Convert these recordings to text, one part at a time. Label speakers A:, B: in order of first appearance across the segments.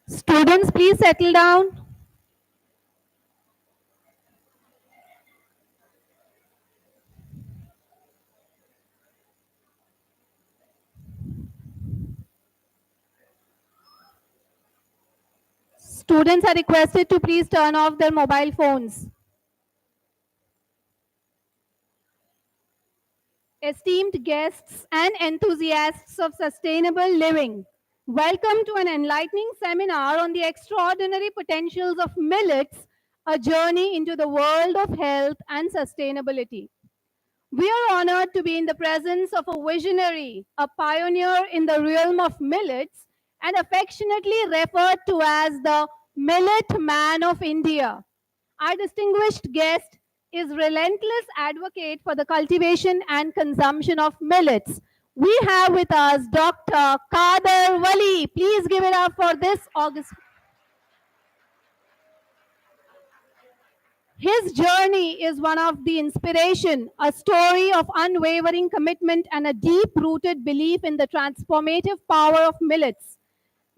A: Students, please settle down. Students are requested to please turn off their mobile phones. Esteemed guests and enthusiasts of sustainable living, welcome to an enlightening seminar on the extraordinary potentials of millets, a journey into the world of health and sustainability. We are honored to be in the presence of a visionary, a pioneer in the realm of millets, and affectionately referred to as the Millet Man of India. Our distinguished guest is relentless advocate for the cultivation and consumption of millets. We have with us Dr. Kader Wali. Please give it up for this August. His journey is one of the inspiration, a story of unwavering commitment and a deep-rooted belief in the transformative power of millets.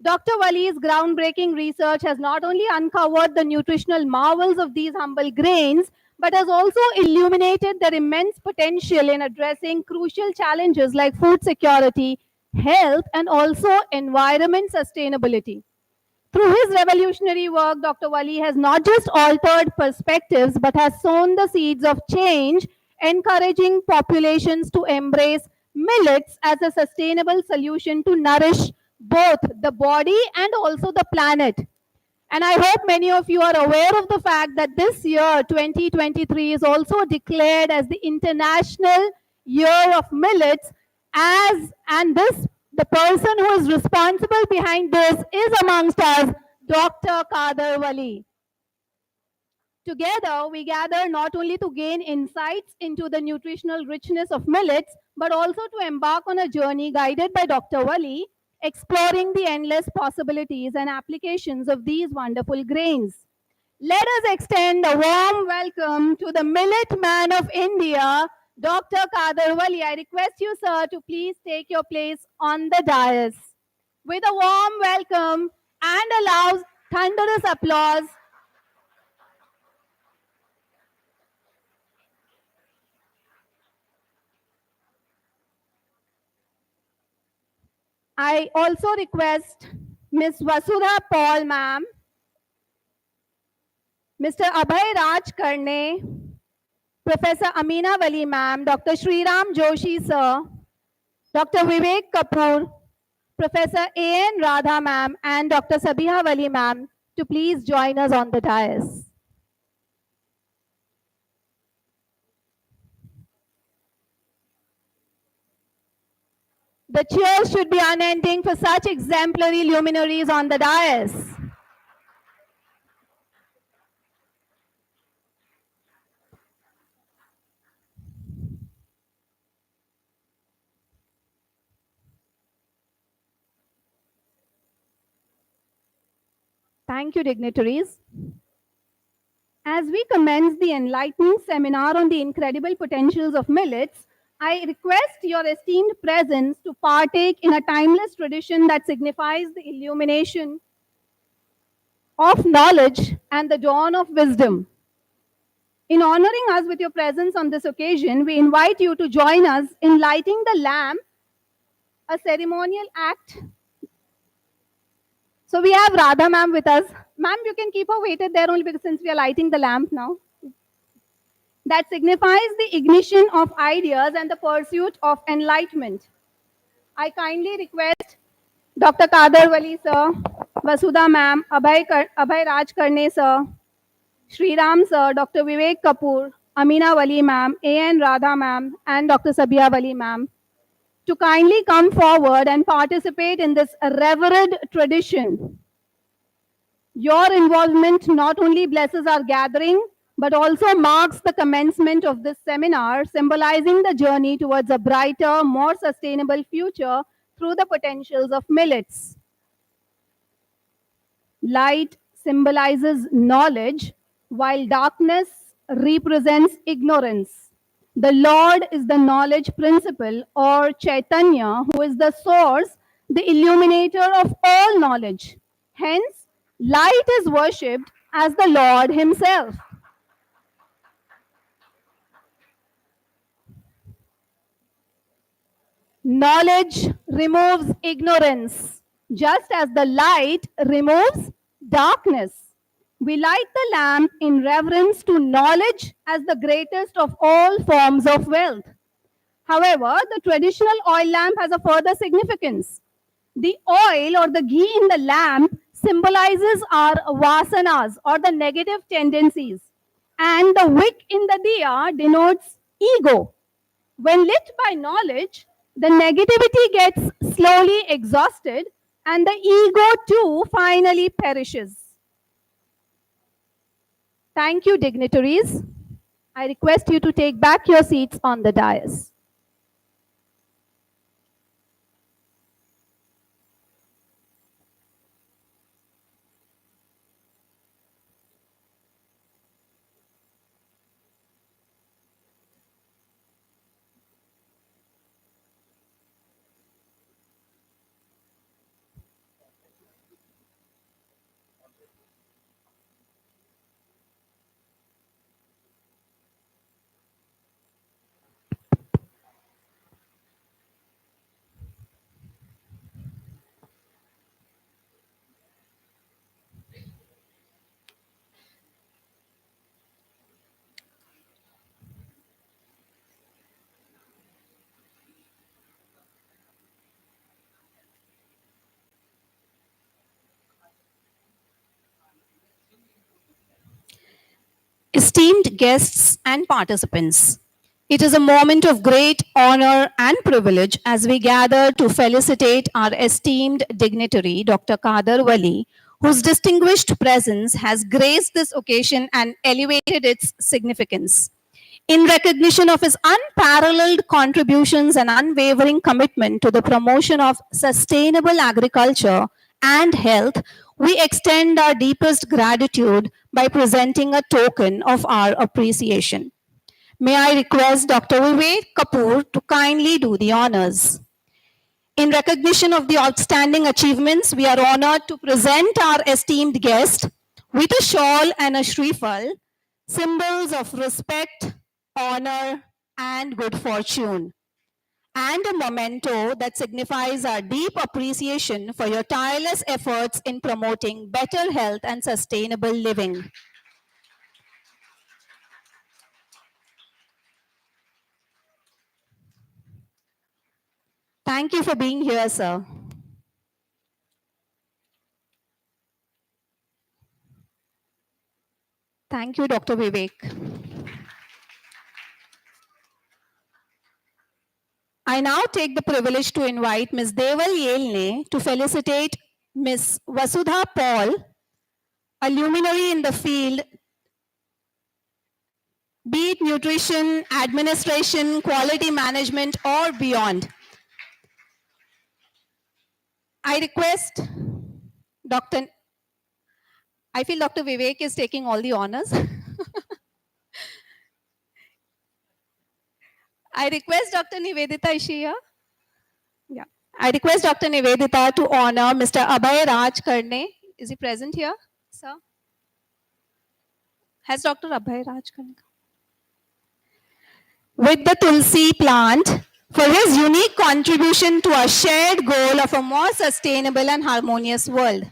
A: Dr. Wali's groundbreaking research has not only uncovered the nutritional marvels of these humble grains, but has also illuminated their immense potential in addressing crucial challenges like food security, health, and also environment sustainability. Through his revolutionary work, Dr. Wali has not just altered perspectives but has sown the seeds of change, encouraging populations to embrace millets as a sustainable solution to nourish both the body and also the planet. And I hope many of you are aware of the fact that this year, 2023, is also declared as the International Year of Millets, as and this the person who is responsible behind this is amongst us, Dr. Kader Wali. Together, we gather not only to gain insights into the nutritional richness of millets, but also to embark on a journey guided by Dr. Wali, exploring the endless possibilities and applications of these wonderful grains. Let us extend a warm welcome to the Millet Man of India, Dr. Kader Wali. I request you, sir, to please take your place on the dais. With a warm welcome and a loud, thunderous applause, I also request Ms. Vasudha Paul, ma'am, Mr. Abhay Raj Karne, Professor Amina Wali, ma'am, Dr. Sriram Joshi, sir, Dr. Vivek Kapoor, Professor A.N. Radha, ma'am, and Dr. Sabiha Wali, ma'am, to please join us on the dais. The cheers should be unending for such exemplary luminaries on the dais. Thank you, dignitaries. As we commence the enlightening seminar on the incredible potentials of millets, I request your esteemed presence to partake in a timeless tradition that signifies the illumination of knowledge and the dawn of wisdom. In honoring us with your presence on this occasion, we invite you to join us in lighting the lamp, a ceremonial act. So we have Radha ma'am with us. Ma'am, you can keep her weighted there only because since we are lighting the lamp now. That signifies the ignition of ideas and the pursuit of enlightenment. I kindly request Dr. Kader Wali sir, Vasudha ma'am, Abhay Raj Karne sir, Sri Ram sir, Dr. Vivek Kapoor, Amina Wali ma'am, A.N. Radha ma'am, and Dr. Sabia Wali ma'am to kindly come forward and participate in this revered tradition. Your involvement not only blesses our gathering, but also marks the commencement of this seminar, symbolizing the journey towards a brighter, more sustainable future through the potentials of millets. Light symbolizes knowledge, while darkness represents ignorance. The Lord is the knowledge principle, or Chaitanya, who is the source, the illuminator of all knowledge. Hence, light is worshipped as the Lord Himself. Knowledge removes ignorance, just as the light removes darkness. We light the lamp in reverence to knowledge as the greatest of all forms of wealth. However, the traditional oil lamp has a further significance. The oil or the ghee in the lamp symbolizes our vasanas or the negative tendencies, and the wick in the diya denotes ego. When lit by knowledge, the negativity gets slowly exhausted and the ego too finally perishes. Thank you, dignitaries. I request you to take back your seats on the dais. Esteemed guests and participants, it is a moment of great honor and privilege as we gather to felicitate our esteemed dignitary, Dr. Kader Wali, whose distinguished presence has graced this occasion and elevated its significance. In recognition of his unparalleled contributions and unwavering commitment to the promotion of sustainable agriculture and health, we extend our deepest gratitude by presenting a token of our appreciation. May I request Dr. Vivek Kapoor to kindly do the honors. In recognition of the outstanding achievements, we are honored to present our esteemed guest with a shawl and a shrifal, symbols of respect, honor, and good fortune, and a memento that signifies our deep appreciation for your tireless efforts in promoting better health and sustainable living. Thank you for being here, sir. Thank you, Dr. Vivek. I now take the privilege to invite Ms. Deval Yelne to felicitate Ms. Vasudha Paul, a luminary in the field, be it nutrition, administration, quality management, or beyond. I request Dr. I feel Dr. Vivek is taking all the honors. I request Dr. Nivedita, is she here? Yeah. I request Dr. Nivedita to honor Mr. Abhay Raj Karne. Is he present here, sir? Has Dr. Abhay Raj Karne come? With the Tulsi plant for his unique contribution to our shared goal of a more sustainable and harmonious world.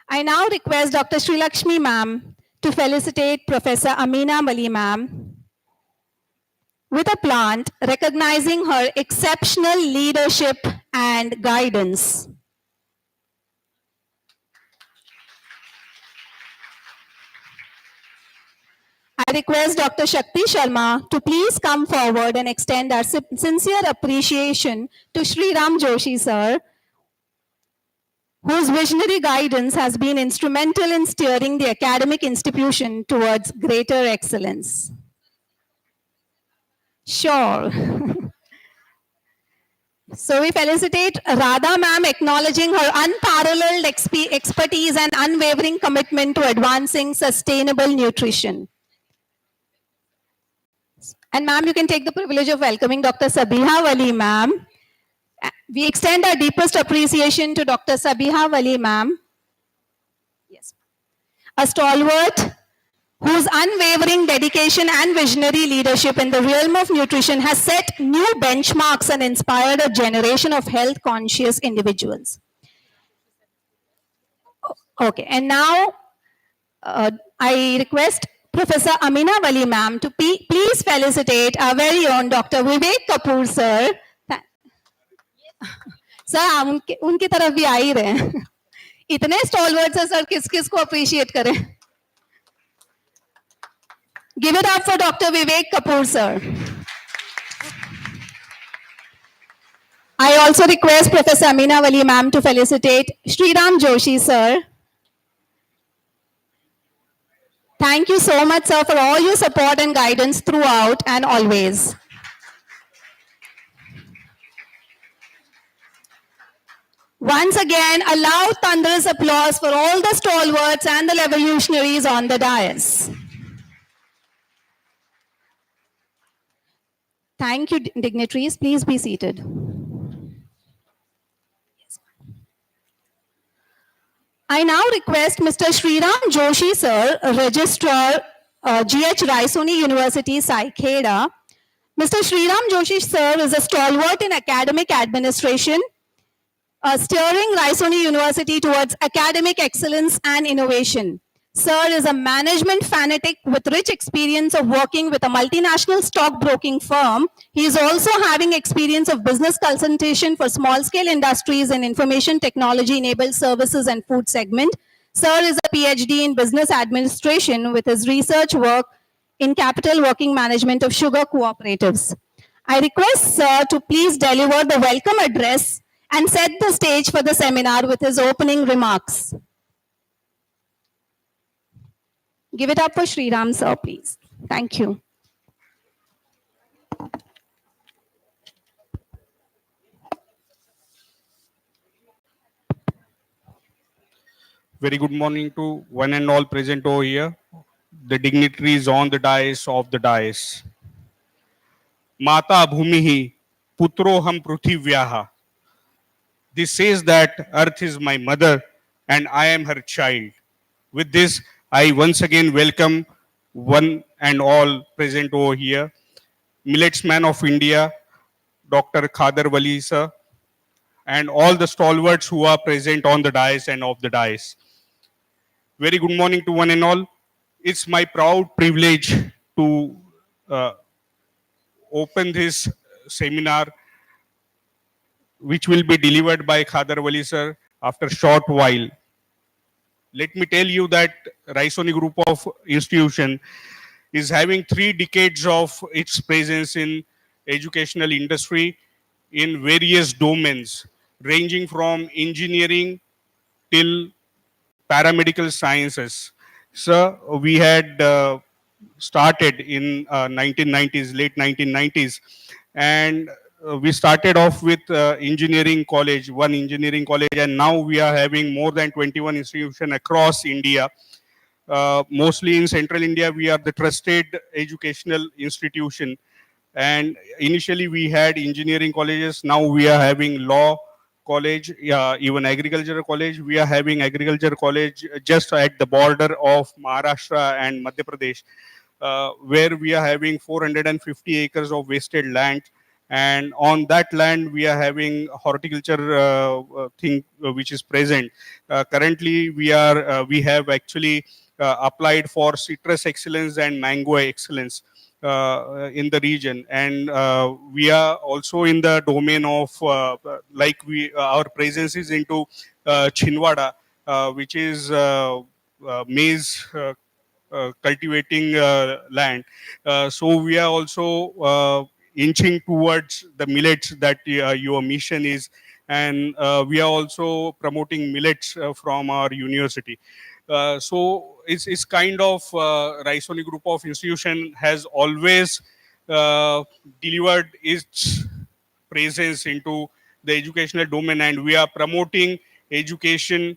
A: I now request Dr. Srilakshmi ma'am to felicitate Professor Amina Mali ma'am with a plant recognizing her exceptional leadership and guidance. I request Dr. Shakti Sharma to please come forward and extend our sincere appreciation to Sri Ram Joshi sir, whose visionary guidance has been instrumental in steering the academic institution towards greater excellence. Sure. So we felicitate Radha ma'am, acknowledging her unparalleled expertise and unwavering commitment to advancing sustainable nutrition. And ma'am, you can take the privilege of welcoming Dr. Sabiha Wali ma'am We extend our deepest appreciation to Dr. Sabiha Wali ma'am. Yes. A stalwart whose unwavering dedication and visionary leadership in the realm of nutrition has set new benchmarks and inspired a generation of health-conscious individuals. Okay, and now I request Professor Amina Wali ma'am to please felicitate our very own Dr. Vivek Kapoor sir. Sir हम उनकी तरफ भी आ ही रहे हैं इतने stalwarts हैं sir किस किस को अप्रिशिएट करें give it up for doctor Vivek Kapoor sir I also request Professor Amina Wali ma'am to felicitate Sriram Joshi sir. Thank you so much sir for all your support and guidance throughout and always. Once again, a loud thunderous applause for all the stalwarts and the revolutionaries on the dais. Thank you, dignitaries. Please be seated. I now request Mr. Sriram Joshi, sir, Registrar, GH Raisoni University, Saikheda. Mr. Sriram Joshi, sir, is a stalwart in academic administration, steering Raisoni University towards academic excellence and innovation. Sir is a management fanatic with rich experience of working with a multinational stockbroking firm. He is also having experience of business consultation for small-scale industries and information technology-enabled services and food segment. Sir is a PhD in business administration with his research work in capital working management of sugar cooperatives. I request Sir to please deliver the welcome address and set the stage for the seminar with his opening remarks. Give it up for Sriram, sir, please. Thank you.
B: Very good morning to one and all present over here, the dignitaries on the dais of the dais. Mata bhumihi putro ham prithivyaha. This says that earth is my mother and I am her child. With this, I once again welcome one and all present over here, Millets man of India, Dr. Khadar Wali sir, and all the stalwarts who are present on the dais and off the dais. Very good morning to one and all. It's my proud privilege to open this seminar, which will be delivered by Khadar Wali sir after a short while. Let me tell you that Raisoni Group of Institution is having 3 decades of its presence in educational industry in various domains, ranging from engineering till paramedical sciences. Sir, we had started in 1990s, late 1990s, and we started off with engineering college, one engineering college, and now we are having more than 21 institutions across India. Mostly in central India, we are the trusted educational institution. And initially we had engineering colleges, now we are having law college, even agriculture college. We are having agriculture college just at the border of Maharashtra and Madhya Pradesh, where we are having 450 acres of wasted land. And on that land, we are having horticulture thing which is present. Currently, we have actually applied for citrus excellence and mango excellence in the region, and we are also in the domain of our presence is into Chinwada, which is maize cultivating land. So we are also inching towards the millets that your mission is, and we are also promoting millets from our university. So it's kind of Raisoni Group of Institution has always delivered its presence into the educational domain, and we are promoting education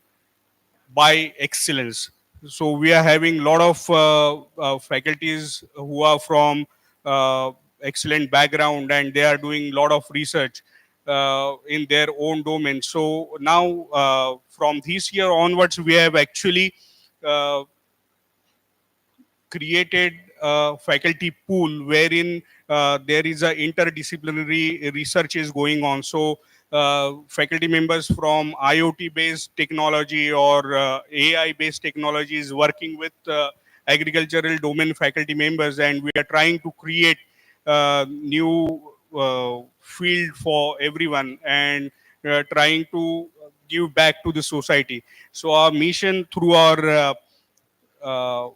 B: by excellence. So we are having a lot of faculties who are from excellent background, and they are doing a lot of research. in their own domain. So now, from this year onwards, we have actually created a faculty pool wherein there is a interdisciplinary research is going on. So faculty members from IoT based technology or AI based technology is working with agricultural domain faculty members, and we are trying to create new field for everyone, and trying to give back to the society. So our mission through our uh,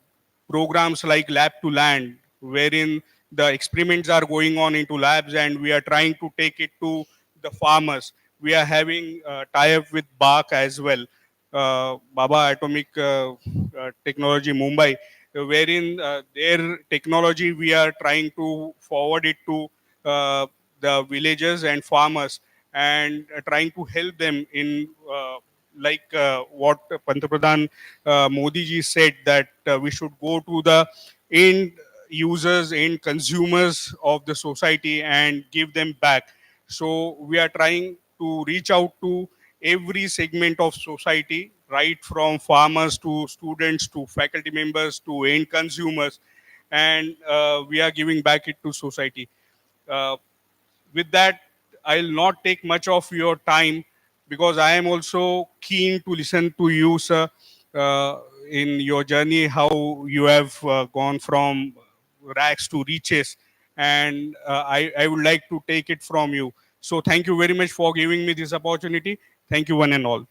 B: programs like Lab to Land, wherein the experiments are going on into labs and we are trying to take it to the farmers. We are having tie-up with BARC as well, Baba Atomic Technology Mumbai, wherein their technology we are trying to forward it to the villagers and farmers, and trying to help them in what Pantapradan Modi ji said, that we should go to the end users, end consumers of the society and give them back. So we are trying to reach out to every segment of society, right from farmers to students to faculty members to end consumers, and we are giving back it to society. Uh, with that, I'll not take much of your time because I am also keen to listen to you, sir, in your journey, how you have gone from rags to riches. And I would like to take it from you. So thank you very much for giving me this opportunity. Thank you, one and all.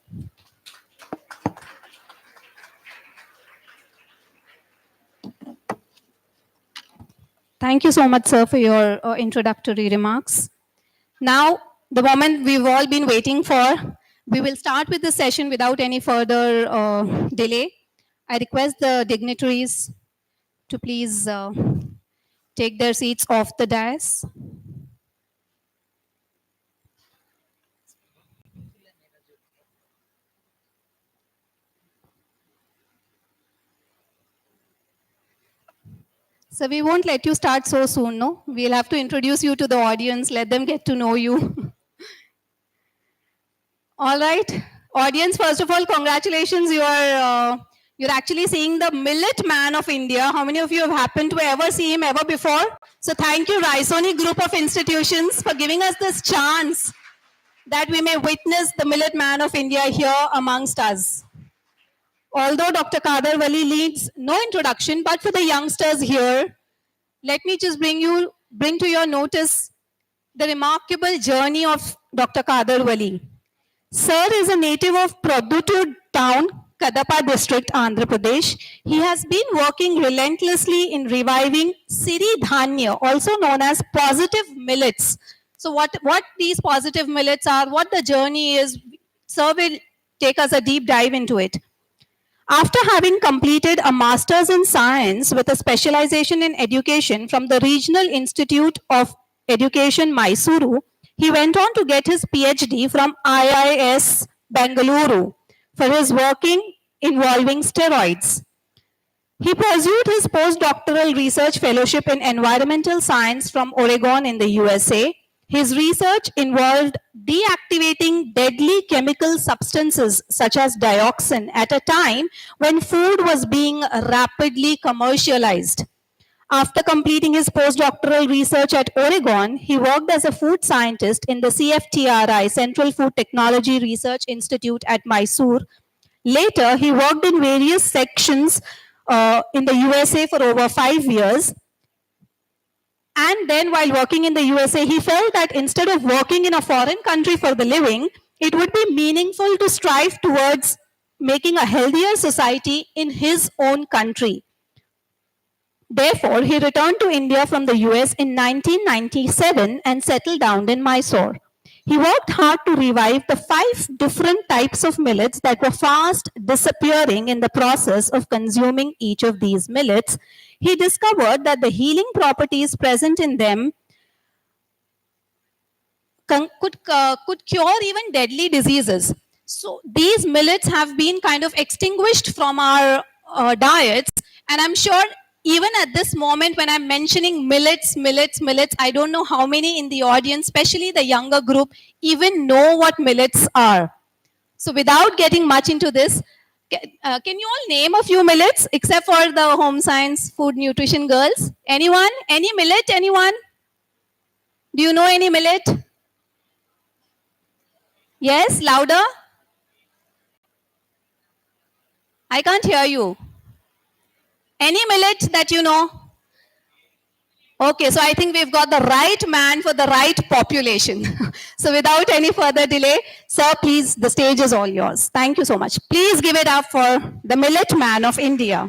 A: Thank you so much, sir, for your introductory remarks. Now, the moment we've all been waiting for, we will start with the session without any further delay. I request the dignitaries to please take their seats off the dais. So we won't let you start so soon, no? We'll have to introduce you to the audience, let them get to know you. All right. Audience, first of all, congratulations. You're actually seeing the Millet man of India. How many of you have happened to ever see him ever before? So thank you, Raisoni Group of Institutions, for giving us this chance that we may witness the Millet man of India here amongst us. Although Dr. Kader Wali needs no introduction, but for the youngsters here, let me just bring to your notice the remarkable journey of Dr. Kader Wali. Sir is a native of Praduttur town, Kadapa district, Andhra Pradesh. He has been working relentlessly in reviving Siri Dhanya, also known as positive millets. So what these positive millets are, what the journey is, Sir will take us a deep dive into it. After having completed a master's in science with a specialization in education from the Regional Institute of Education, Mysuru, he went on to get his PhD from IIS Bengaluru for his working involving steroids. He pursued his postdoctoral research fellowship in environmental science from Oregon in the USA. His research involved deactivating deadly chemical substances such as dioxin at a time when food was being rapidly commercialized. After completing his postdoctoral research at Oregon, he worked as a food scientist in the CFTRI, Central Food Technology Research Institute at Mysore. Later, he worked in various sections in the USA for over 5 years. And then while working in the USA, he felt that instead of working in a foreign country for the living, it would be meaningful to strive towards making a healthier society in his own country. Therefore, he returned to India from the US in 1997 and settled down in Mysore. He worked hard to revive the 5 different types of millets that were fast disappearing in the process of consuming each of these millets. He discovered that the healing properties present in them could cure even deadly diseases. So these millets have been kind of extinguished from our diets, and I'm sure
C: even at this moment when I'm mentioning millets, millets, millets, I don't know how many in the audience, especially the younger group, even know what millets are. So without getting much into this, can you all name a few millets except for the home science, food, nutrition girls? Anyone? Any millet? Anyone? Do you know any millet? Yes, louder. I can't hear you. Any millet that you know? Okay, so I think we've got the right man for the right population. So without any further delay, sir, please, the stage is all yours. Thank you so much. Please give it up for the millet man of India.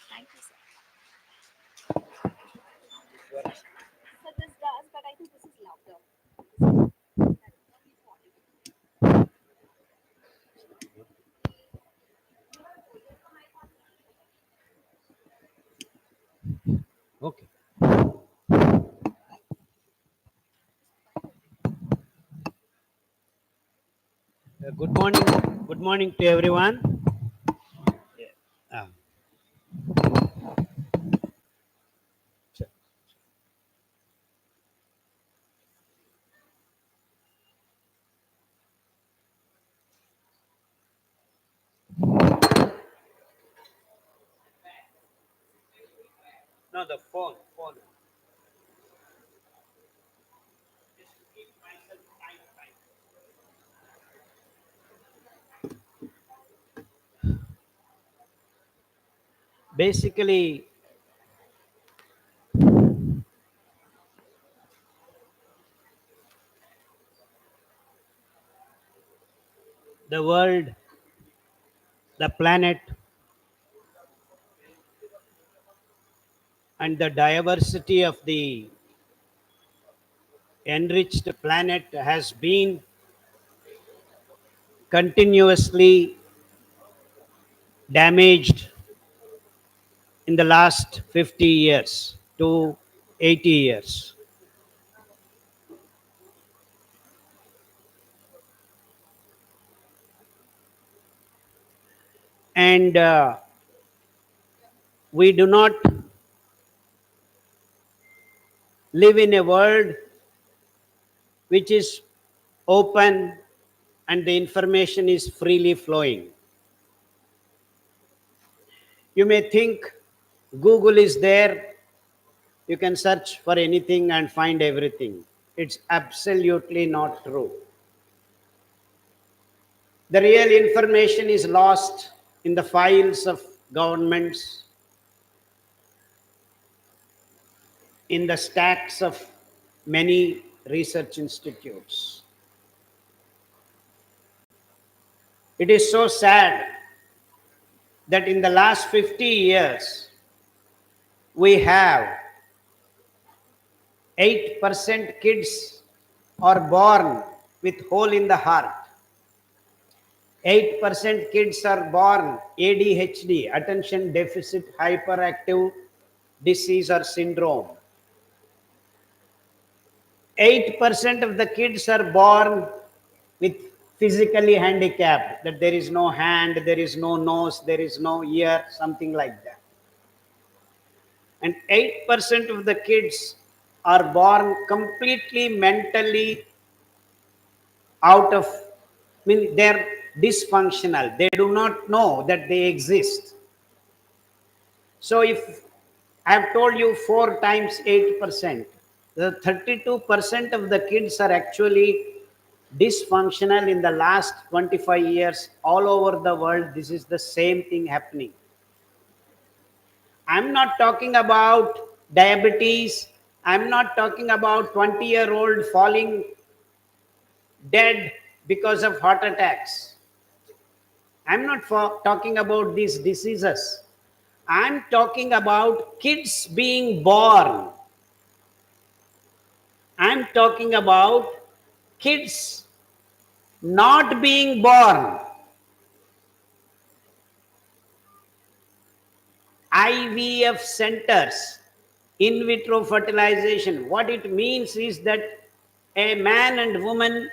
C: Thank you, sir. So this does, but I think this is louder.
D: Okay. Good morning. Good morning to everyone. Uh, sure. No, the phone. Basically, the world, the planet, and the diversity of the enriched planet has been continuously damaged in the last 50 years to 80 years. And we do not live in a world which is open and the information is freely flowing. You may think Google is there, you can search for anything and find everything. It's absolutely not true. The real information is lost in the files of governments, in the stacks of many research institutes. It is so sad that in the last 50 years, we have 8% kids are born with hole in the heart. 8% kids are born ADHD, attention deficit hyperactive disease or syndrome. 8% of the kids are born with physically handicapped, that there is no hand, there is no nose, there is no ear, something like that. And 8% of the kids are born completely mentally out of, I mean, they're dysfunctional. They do not know that they exist. So if I've told you 4 times 8%, the 32% of the kids are actually dysfunctional in the last 25 years. All over the world, this is the same thing happening. I'm not talking about diabetes. I'm not talking about 20-year-old falling dead because of heart attacks. I'm not talking about these diseases. I'm talking about kids being born. I'm talking about kids not being born. IVF centers, in vitro fertilization. What it means is that a man and woman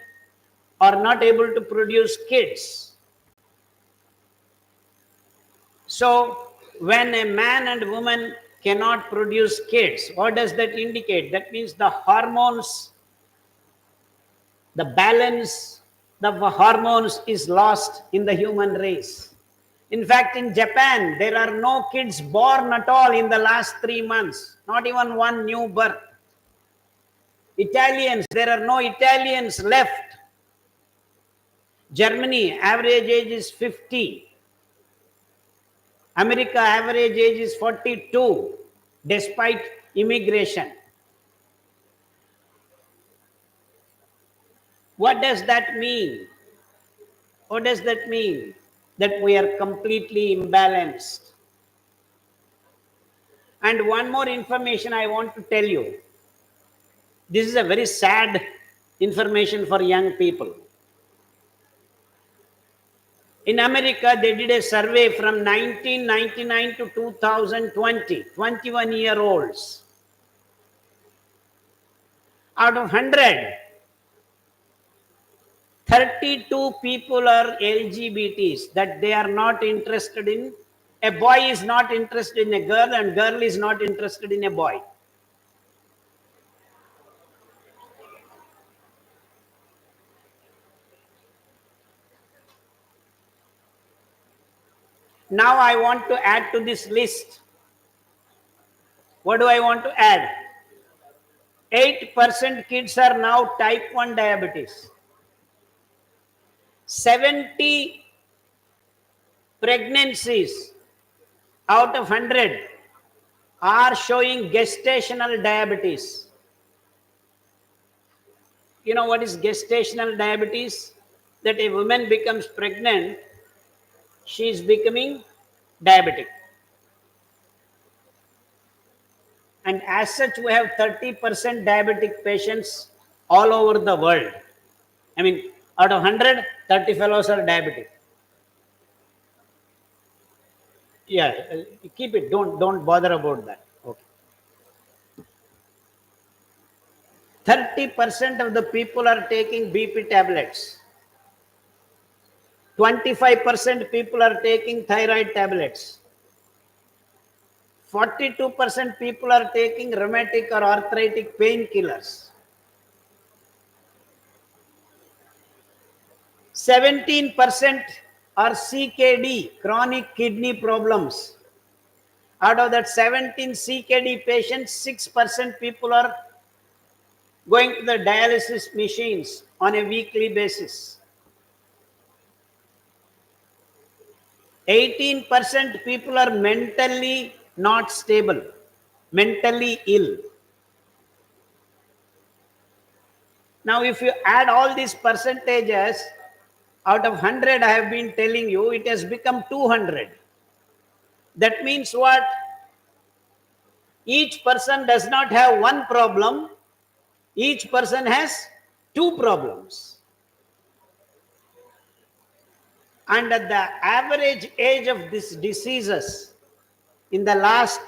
D: are not able to produce kids. So when a man and woman cannot produce kids. What does that indicate? That means the hormones, the balance, the hormones is lost in the human race. In fact, in Japan, there are no kids born at all in the last 3 months, not even one new birth. Italians, there are no Italians left. Germany, average age is 50. America, average age is 42, despite immigration. What does that mean? What does that mean? That we are completely imbalanced. And one more information I want to tell you. This is a very sad information for young people. In America, they did a survey from 1999 to 2020, 21-year-olds. Out of 100, 32 people are LGBTs, that they are not interested in. A boy is not interested in a girl, and girl is not interested in a boy. Now I want to add to this list. What do I want to add? 8% kids are now type 1 diabetes. 70 pregnancies out of 100 are showing gestational diabetes. You know what is gestational diabetes? That a woman becomes pregnant, she is becoming diabetic. And as such, we have 30% diabetic patients all over the world. I mean, out of 100, 30 fellows are diabetic. Yeah, keep it. Don't bother about that. Okay. 30% of the people are taking BP tablets. 25% people are taking thyroid tablets. 42% people are taking rheumatic or arthritic painkillers. 17% are CKD, chronic kidney problems. Out of that 17 CKD patients, 6% people are going to the dialysis machines on a weekly basis. 18% people are mentally not stable, mentally ill. Now, if you add all these percentages, out of 100, I have been telling you, it has become 200. That means what? Each person does not have one problem. Each person has two problems. And the average age of these diseases in the last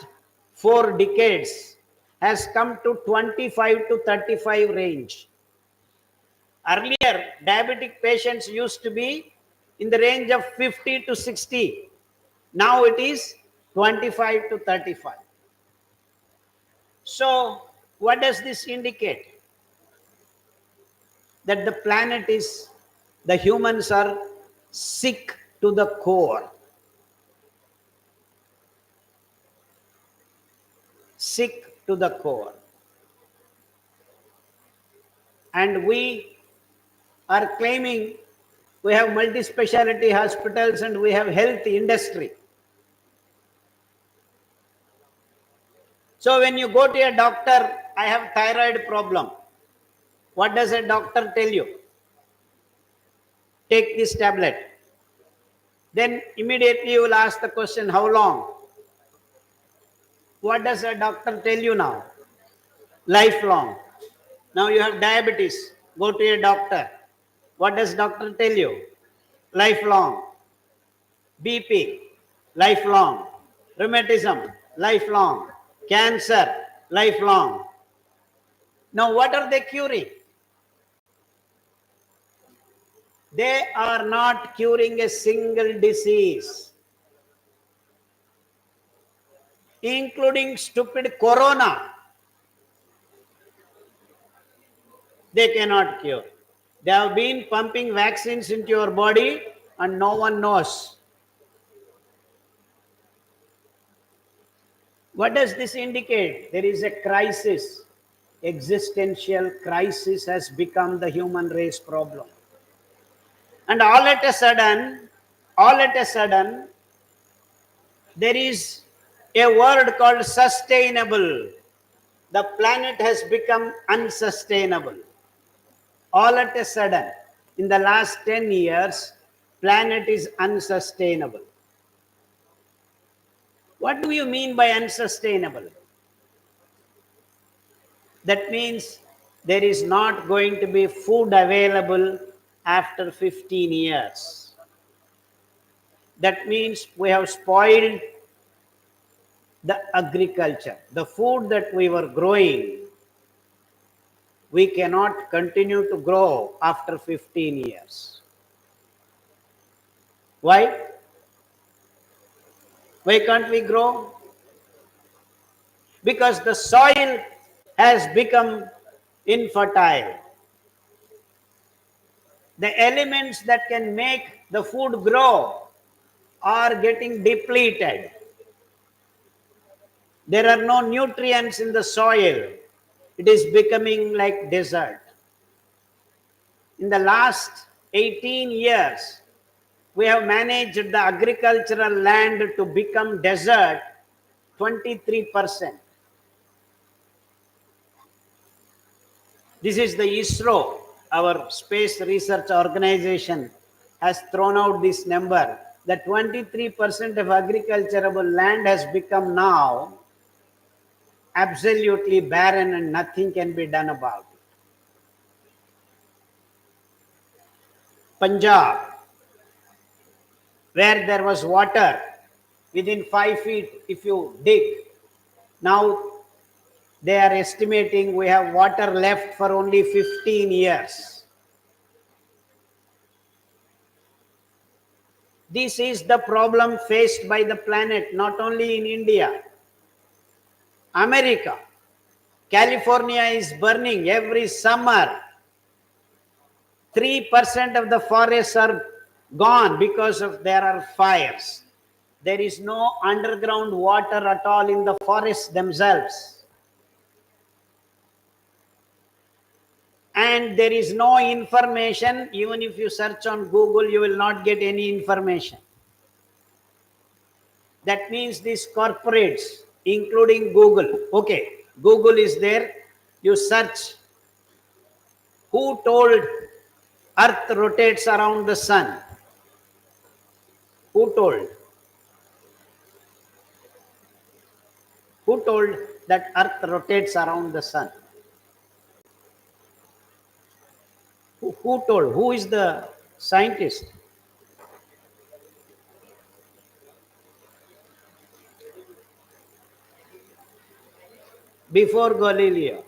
D: 4 decades has come to 25 to 35 range. Earlier, diabetic patients used to be in the range of 50 to 60. Now it is 25 to 35. So, what does this indicate? That the planet is, the humans are sick to the core. Sick to the core. And we are claiming we have multi-speciality hospitals and we have health industry. So when you go to a doctor, I have thyroid problem. What does a doctor tell you? Take this tablet. Then immediately you will ask the question, how long? What does a doctor tell you now? Lifelong. Now you have diabetes. Go to a doctor. What does doctor tell you? Lifelong. BP, lifelong. Rheumatism, lifelong. Cancer, lifelong. Now what are they curing? They are not curing a single disease. including stupid corona, they cannot cure. They have been pumping vaccines into your body and no one knows. What does this indicate? There is a crisis. Existential crisis has become the human race problem. And all at a sudden, there is a word called sustainable. The planet has become unsustainable. All at a sudden, in the last 10 years, planet is unsustainable. What do you mean by unsustainable? That means there is not going to be food available after 15 years. That means we have spoiled the agriculture. The food that we were growing, we cannot continue to grow after 15 years. Why? Why can't we grow? Because the soil has become infertile. The elements that can make the food grow are getting depleted. There are no nutrients in the soil. It is becoming like desert. In the last 18 years, we have managed the agricultural land to become desert 23%. This is the ISRO, our space research organization, has thrown out this number that 23% of agriculturable land has become now absolutely barren and nothing can be done about it. Punjab, where there was water within 5 feet if you dig, now they are estimating we have water left for only 15 years. This is the problem faced by the planet, not only in India. America, California is burning every summer. 3% of the forests are gone because of there are fires. There is no underground water at all in the forests themselves. And there is no information. Even if you search on Google, you will not get any information. That means these corporates, including Google, okay, Google is there, you search who told Earth rotates around the sun. Who told? Who told that Earth rotates around the sun? Who told? Who is the scientist? Before Galileo.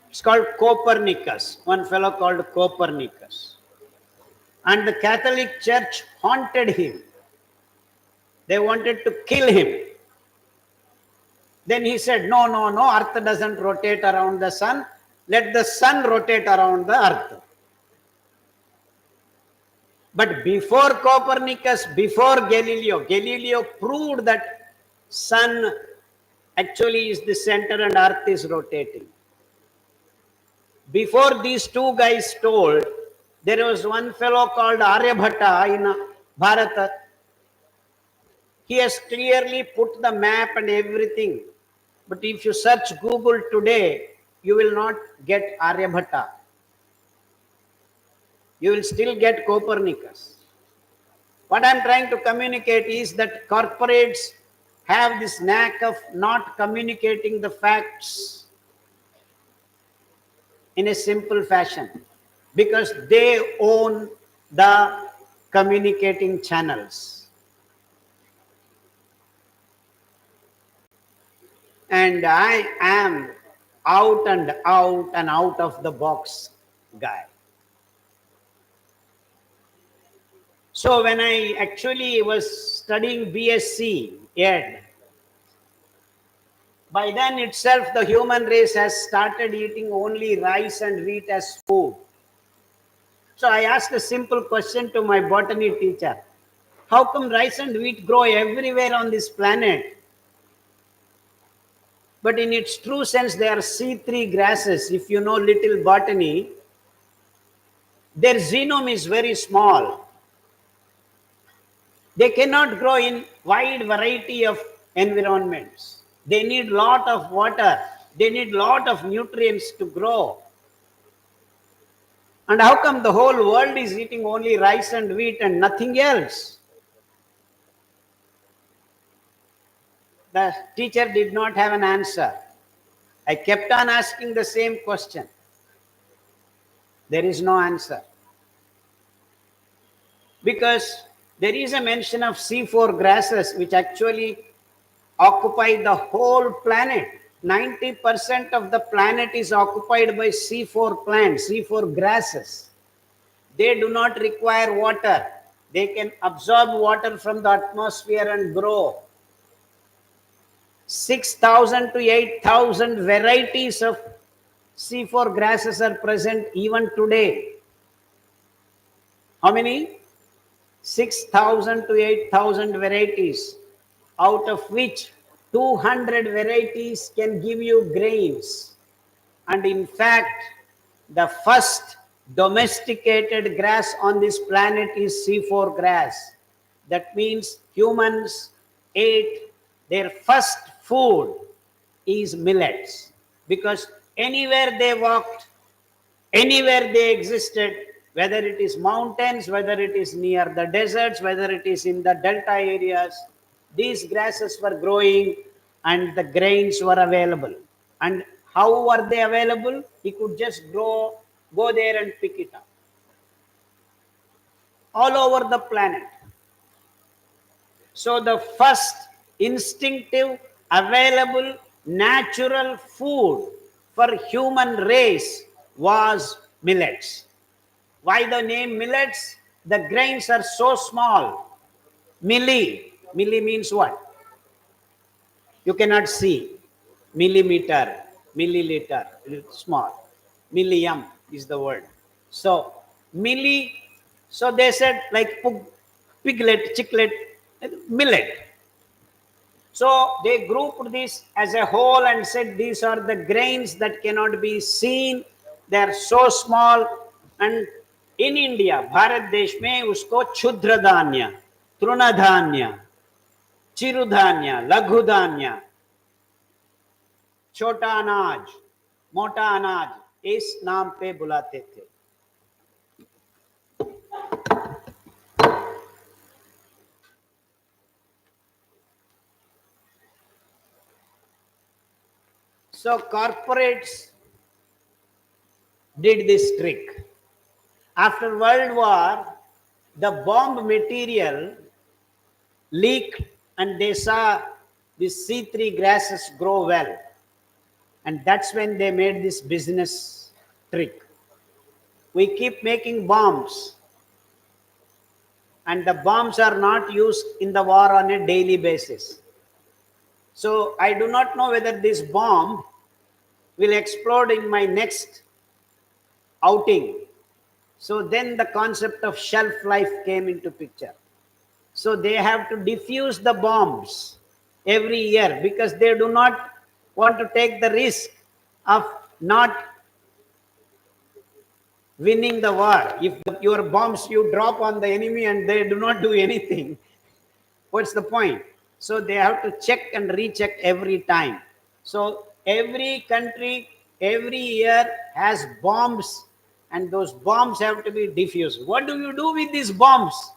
D: It's called Copernicus, one fellow called Copernicus. And the Catholic Church haunted him. They wanted to kill him. Then he said, no, Earth doesn't rotate around the sun. Let the sun rotate around the Earth. But before Copernicus, before Galileo proved that sun actually is the center and Earth is rotating. Before these two guys told, there was one fellow called Aryabhatta in Bharata. He has clearly put the map and everything. But if you search Google today, you will not get Aryabhatta. You will still get Copernicus. What I am trying to communicate is that corporates have this knack of not communicating the facts in a simple fashion because they own the communicating channels. And I am out of the box guy. So when I actually was studying BSc Ed, by then itself the human race has started eating only rice and wheat as food. So I asked a simple question to my botany teacher. How come rice and wheat grow everywhere on this planet? But in its true sense, they are C3 grasses. If you know little botany, their genome is very small. They cannot grow in wide variety of environments. They need lot of water. They need lot of nutrients to grow. And how come the whole world is eating only rice and wheat and nothing else? The teacher did not have an answer. I kept on asking the same question. There is no answer. Because there is a mention of C4 grasses which actually occupy the whole planet. 90% of the planet is occupied by C4 plants, C4 grasses. They do not require water. They can absorb water from the atmosphere and grow. 6,000 to 8,000 varieties of C4 grasses are present even today. How many? 6,000 to 8,000 varieties, out of which 200 varieties can give you grains. And in fact, the first domesticated grass on this planet is C4 grass. That means humans ate their first food is millets, because anywhere they walked, anywhere they existed, whether it is mountains, whether it is near the deserts, whether it is in the delta areas, these grasses were growing and the grains were available. And how were they available? He could just go there and pick it up. All over the planet. So the first instinctive, available, natural food for human race was millets. Why the name millets? The grains are so small. Milli. Milli means what? You cannot see. Millimeter, milliliter, small. Millium is the word. So, milli. So they said like piglet, chicklet, millet. So they grouped this as a whole and said these are the grains that cannot be seen. They are so small. And in India, Bharat Desh में उसको क्षुद्र धान्य, तृण धान्य, चिरु धान्य, लघु धान्य, छोटा अनाज, मोटा अनाज इस नाम पे बुलाते थे. So corporates did this trick. After World War, the bomb material leaked and they saw these C3 grasses grow well. And that's when they made this business trick. We keep making bombs. And the bombs are not used in the war on a daily basis. So I do not know whether this bomb will explode in my next outing. So then the concept of shelf life came into picture. So they have to defuse the bombs every year because they do not want to take the risk of not winning the war. If your bombs you drop on the enemy and they do not do anything, what's the point? So they have to check and recheck every time. So every country, every year has bombs, and those bombs have to be diffused. What do you do with these bombs?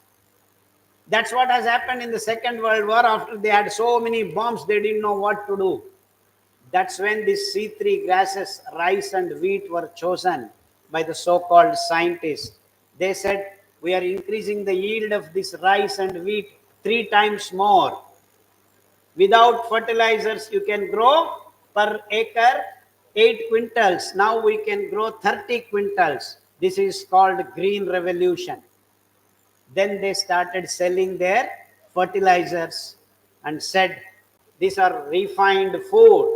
D: That's what has happened in the Second World War. After they had so many bombs, they didn't know what to do. That's when these C3 grasses, rice and wheat, were chosen by the so-called scientists. They said, we are increasing the yield of this rice and wheat 3 times more. Without fertilizers, you can grow per acre 8 quintals. Now we can grow 30 quintals. This is called green revolution. Then they started selling their fertilizers and said, these are refined food.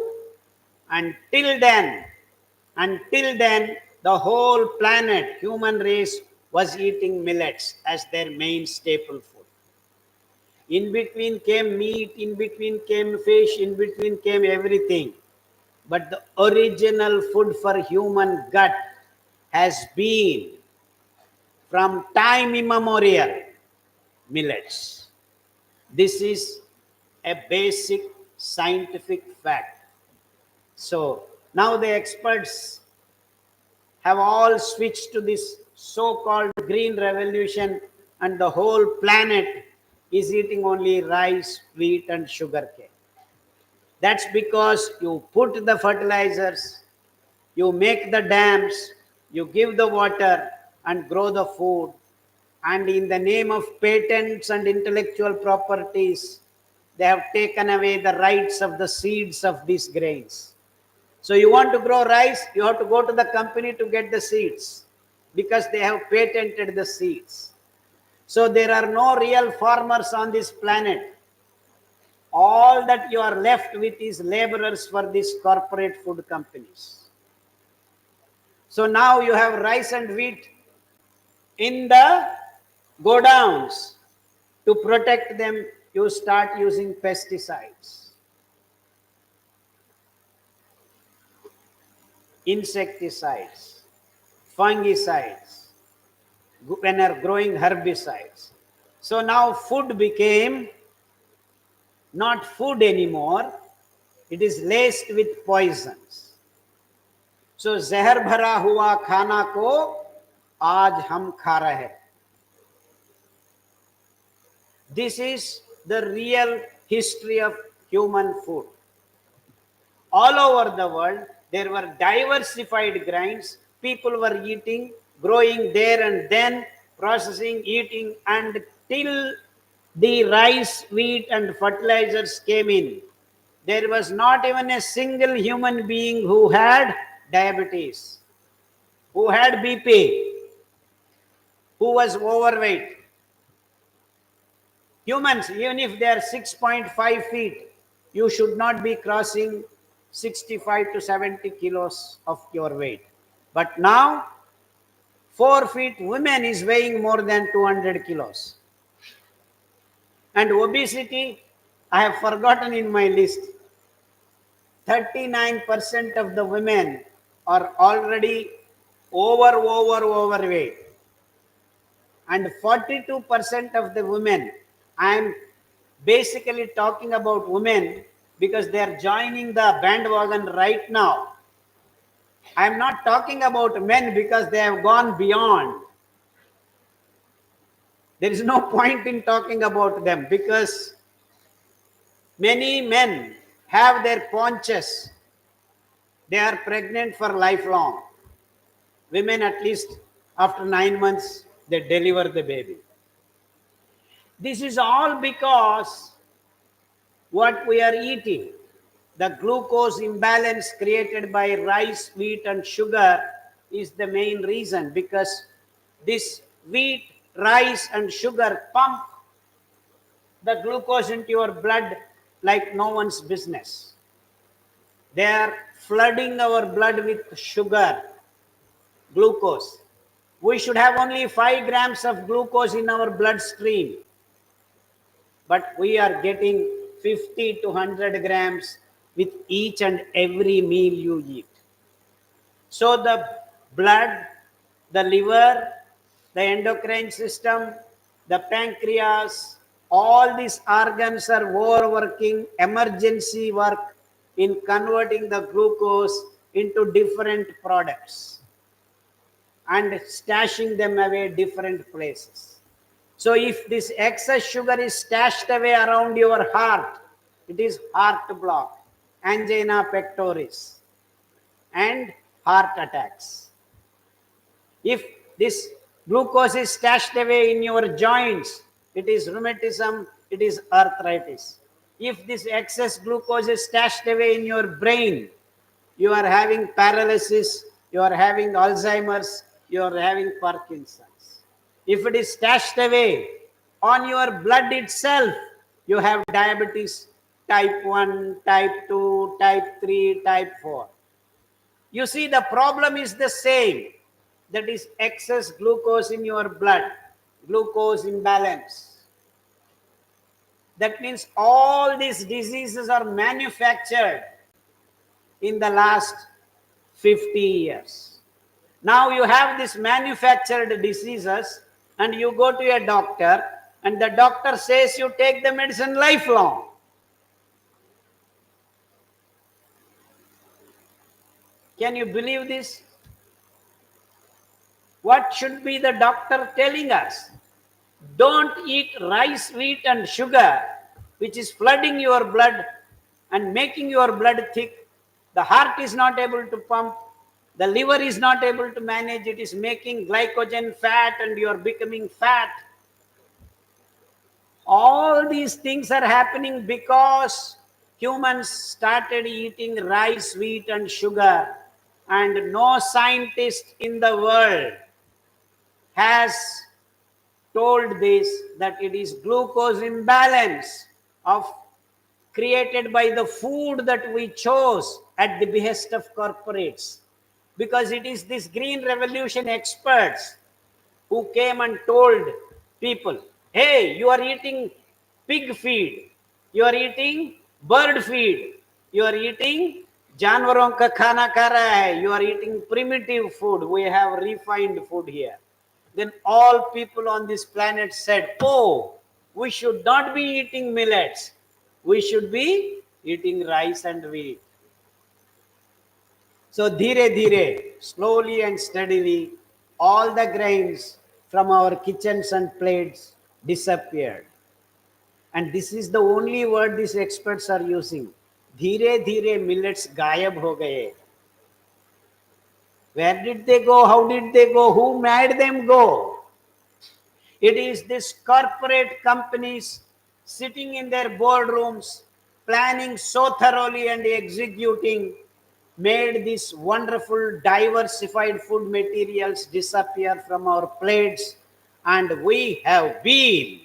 D: Until then, the whole planet, human race, was eating millets as their main staple food. In between came meat, in between came fish, in between came everything. But the original food for human gut has been, from time immemorial, millets. This is a basic scientific fact. So now the experts have all switched to this so-called green revolution, and the whole planet is eating only rice, wheat, and sugarcane. That's because you put the fertilizers, you make the dams, you give the water and grow the food, and in the name of patents and intellectual properties, they have taken away the rights of the seeds of these grains. So you want to grow rice, you have to go to the company to get the seeds because they have patented the seeds. So there are no real farmers on this planet. All that you are left with is laborers for these corporate food companies. So now you have rice and wheat in the godowns. To protect them, you start using pesticides, insecticides, fungicides, when are growing herbicides. So now food became not food anymore, it is laced with poisons. So जहर भरा हुआ खाना को आज हम खा रहे. This is the real history of human food. All over the world, there were diversified grains. People were eating, growing there and then, processing, eating, and till the rice, wheat, and fertilizers came in, there was not even a single human being who had diabetes, who had BP, who was overweight. Humans, even if they are 6.5 feet, you should not be crossing 65 to 70 kilos of your weight. But now, 4 feet women is weighing more than 200 kilos. And obesity, I have forgotten in my list. 39% of the women are already overweight. And 42% of the women, I am basically talking about women because they are joining the bandwagon right now. I am not talking about men because they have gone beyond. There is no point in talking about them because many men have their paunches. They are pregnant for lifelong. Women, at least after 9 months, they deliver the baby. This is all because what we are eating, the glucose imbalance created by rice, wheat, and sugar is the main reason, because this wheat, rice, and sugar pump the glucose into your blood like no one's business. They are flooding our blood with sugar, glucose. We should have only 5 grams of glucose in our bloodstream, but we are getting 50 to 100 grams with each and every meal you eat. So the blood, the liver, the endocrine system, the pancreas, all these organs are overworking, emergency work in converting the glucose into different products and stashing them away different places. So if this excess sugar is stashed away around your heart, it is heart block, angina pectoris, and heart attacks. If this glucose is stashed away in your joints, it is rheumatism, it is arthritis. If this excess glucose is stashed away in your brain, you are having paralysis, you are having Alzheimer's, you are having Parkinson's. If it is stashed away on your blood itself, you have diabetes type 1, type 2, type 3, type 4. You see, the problem is the same. That is excess glucose in your blood, glucose imbalance. That means all these diseases are manufactured in the last 50 years. Now you have these manufactured diseases and you go to a doctor and the doctor says you take the medicine lifelong. Can you believe this? What should be the doctor telling us? Don't eat rice, wheat and sugar, which is flooding your blood and making your blood thick. The heart is not able to pump. The liver is not able to manage. It is making glycogen fat and you are becoming fat. All these things are happening because humans started eating rice, wheat and sugar, and no scientist in the world has told this, that it is glucose imbalance of created by the food that we chose at the behest of corporates, because it is this green revolution experts who came and told people, hey, you are eating pig feed, you are eating bird feed, you are eating जानवरों का खाना खा रहा है, you are eating primitive food, we have refined food here. Then all people on this planet said, oh, we should not be eating millets, we should be eating rice and wheat. So dhire dhire, slowly and steadily, all the grains from our kitchens and plates disappeared. And this is the only word these experts are using. Dhire dhire millets gayab ho gaye. Where did they go? How did they go? Who made them go? It is these corporate companies sitting in their boardrooms, planning so thoroughly and executing, made these wonderful diversified food materials disappear from our plates, and we have been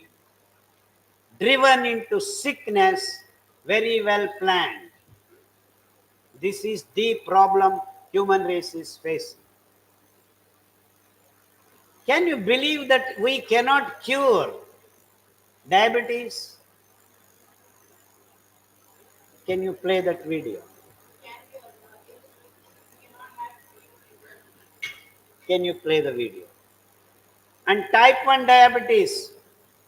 D: driven into sickness very well planned. This is the problem human race is facing. Can you believe that we cannot cure diabetes? Can you play that video? Can you play the video? And type 1 diabetes,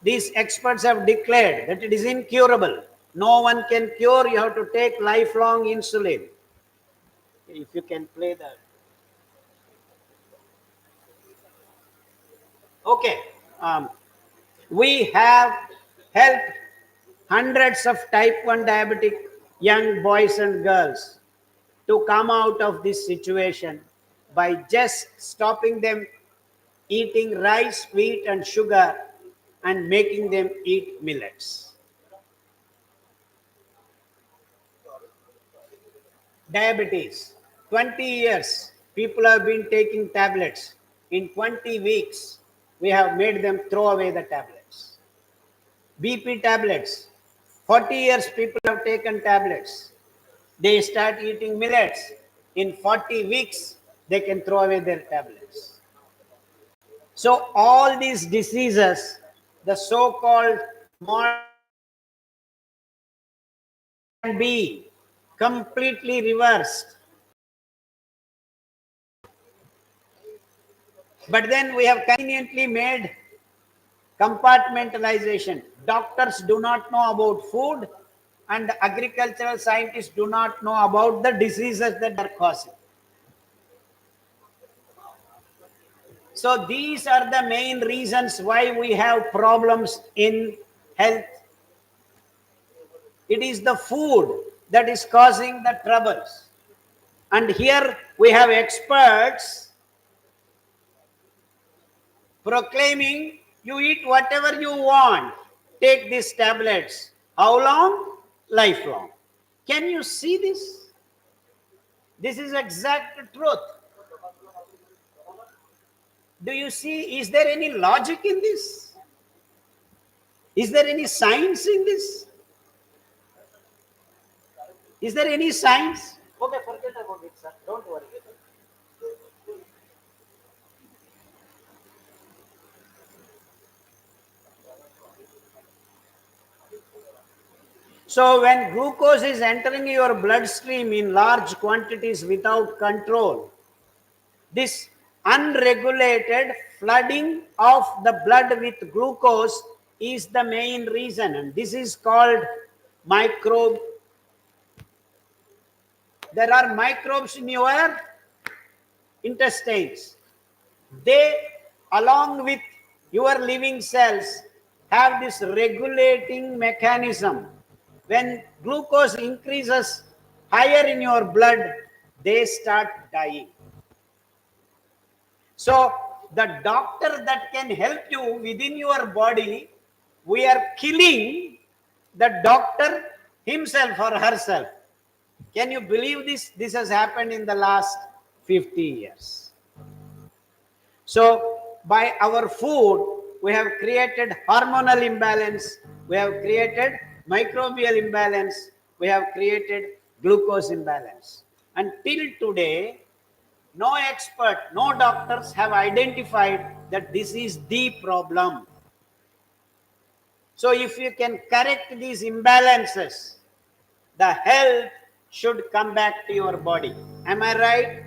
D: these experts have declared that it is incurable. No one can cure, you have to take lifelong insulin. If you can play that. Okay. We have helped hundreds of type 1 diabetic young boys and girls to come out of this situation by just stopping them eating rice, wheat and sugar and making them eat millets. Diabetes, 20 years, people have been taking tablets. In 20 weeks, we have made them throw away the tablets. BP tablets, 40 years people have taken tablets. They start eating millets. In 40 weeks, they can throw away their tablets. So all these diseases, the so-called modern can be completely reversed. But then we have conveniently made compartmentalization. Doctors do not know about food and agricultural scientists do not know about the diseases that are causing. So these are the main reasons why we have problems in health. It is the food that is causing the troubles. And here we have experts proclaiming you eat whatever you want. Take these tablets. How long? Lifelong. Can you see this? This is exact truth. Do you see, is there any logic in this? Is there any science in this? Is there any science? Okay, forget about it, sir. Don't worry. So when glucose is entering your bloodstream in large quantities without control, this unregulated flooding of the blood with glucose is the main reason, and this is called microbe. There are microbes in your intestines. They, along with your living cells, have this regulating mechanism. When glucose increases higher in your blood, they start dying. So, the doctor that can help you within your body, we are killing the doctor himself or herself. Can you believe this? This has happened in the last 50 years. So, by our food, we have created hormonal imbalance, we have created microbial imbalance, we have created glucose imbalance. Until today, no expert, no doctors have identified that this is the problem. So, if you can correct these imbalances, the health should come back to your body. Am I right?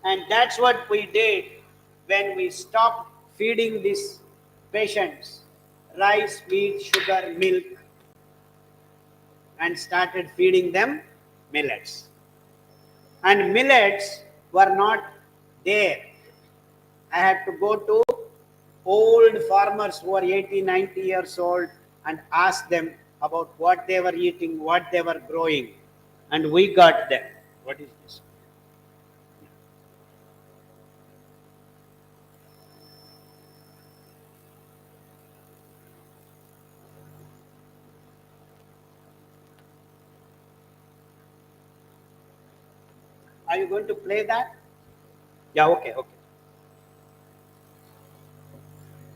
D: And that's what we did when we stopped feeding these patients rice, wheat, sugar, milk, and started feeding them millets. And millets were not there. I had to go to old farmers who are 80, 90 years old and ask them about what they were eating, what they were growing. And we got them. What is this? Are you going to play that? Yeah, okay, okay.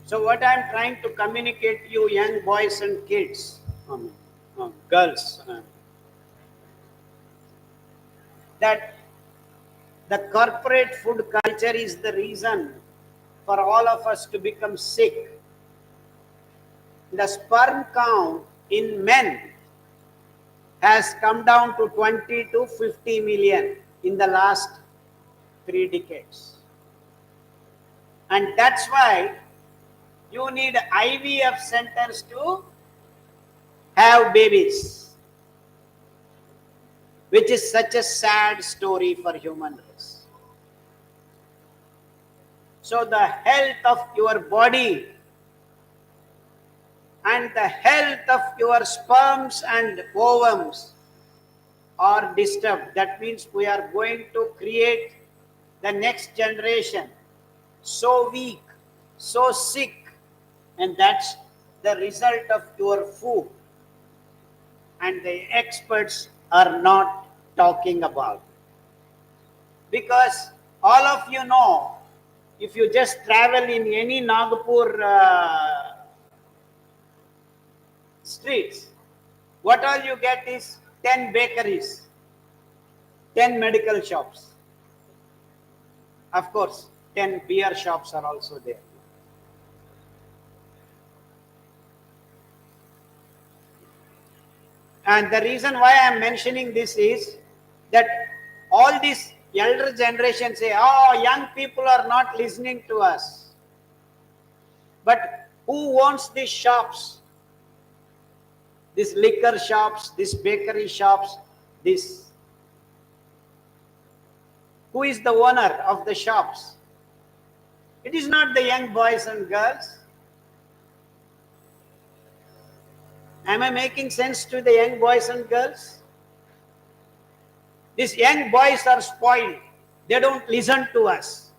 D: So what I'm trying to communicate to you young boys and kids, girls, that the corporate food culture is the reason for all of us to become sick. The sperm count in men has come down to 20 to 50 million in the last 3 decades. And that's why you need IVF centers to have babies, which is such a sad story for human race. So the health of your body and the health of your sperms and ovums are disturbed. That means we are going to create the next generation so weak, so sick, and that's the result of your food. And the experts are not talking about. Because all of you know, if you just travel in any Nagpur streets, what all you get is 10 bakeries, 10 medical shops. Of course, 10 beer shops are also there. And the reason why I am mentioning this is that all these elder generation say, oh, young people are not listening to us. But who owns these shops? These liquor shops, these bakery shops, this. Who is the owner of the shops? It is not the young boys and girls. Am I making sense to the young boys and girls? These young boys are spoiled. They don't listen to us.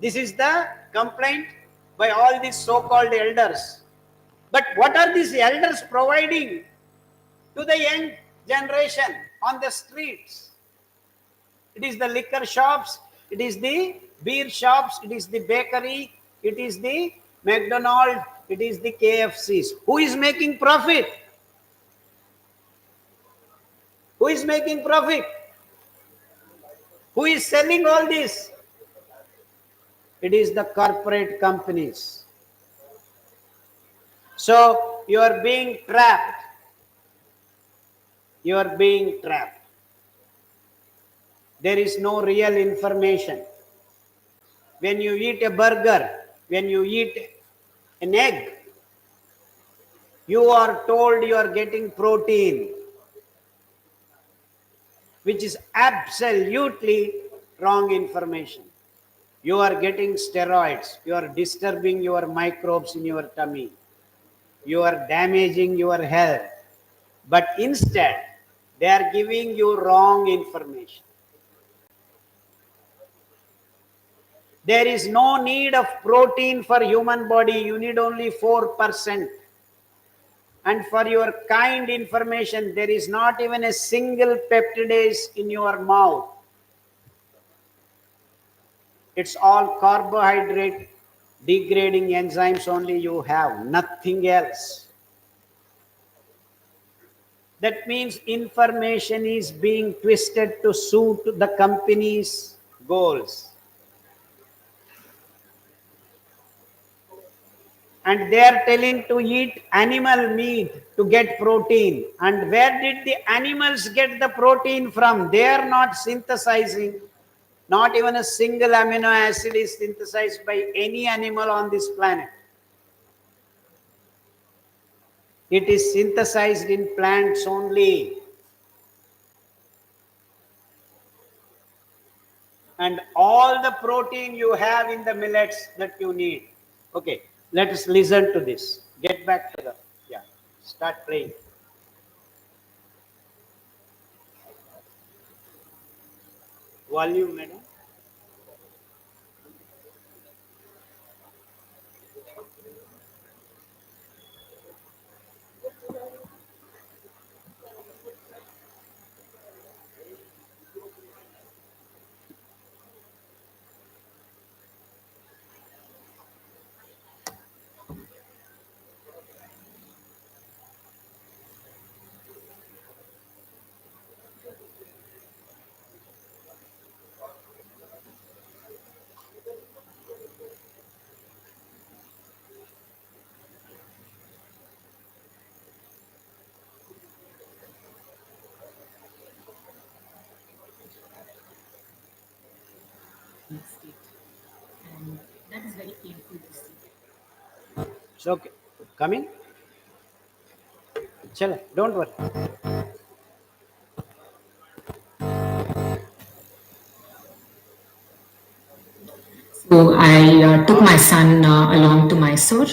D: This is the complaint by all these so-called elders. But what are these elders providing to the young generation on the streets? It is the liquor shops, it is the beer shops, it is the bakery, it is the McDonald's, it is the KFCs. Who is making profit? Who is making profit? Who is selling all this? It is the corporate companies. So you are being trapped. You are being trapped. There is no real information. When you eat a burger, when you eat an egg, you are told you are getting protein, which is absolutely wrong information. You are getting steroids. You are disturbing your microbes in your tummy. You are damaging your health. But instead, they are giving you wrong information. There is no need of protein for human body. You need only 4%. And for your kind information, there is not even a single peptidase in your mouth. It's all carbohydrate degrading enzymes only you have, nothing else. That means information is being twisted to suit the company's goals. And they are telling to eat animal meat to get protein. And where did the animals get the protein from? They are not synthesizing. Not even a single amino acid is synthesized by any animal on this planet. It is synthesized in plants only. And all the protein you have in the millets that you need. Okay, let us listen to this. Get back to the, start playing. Volume, madam.
E: And that is very painful to see.
D: It's okay. Coming? Chala, don't worry.
E: So I took my son along to Mysore,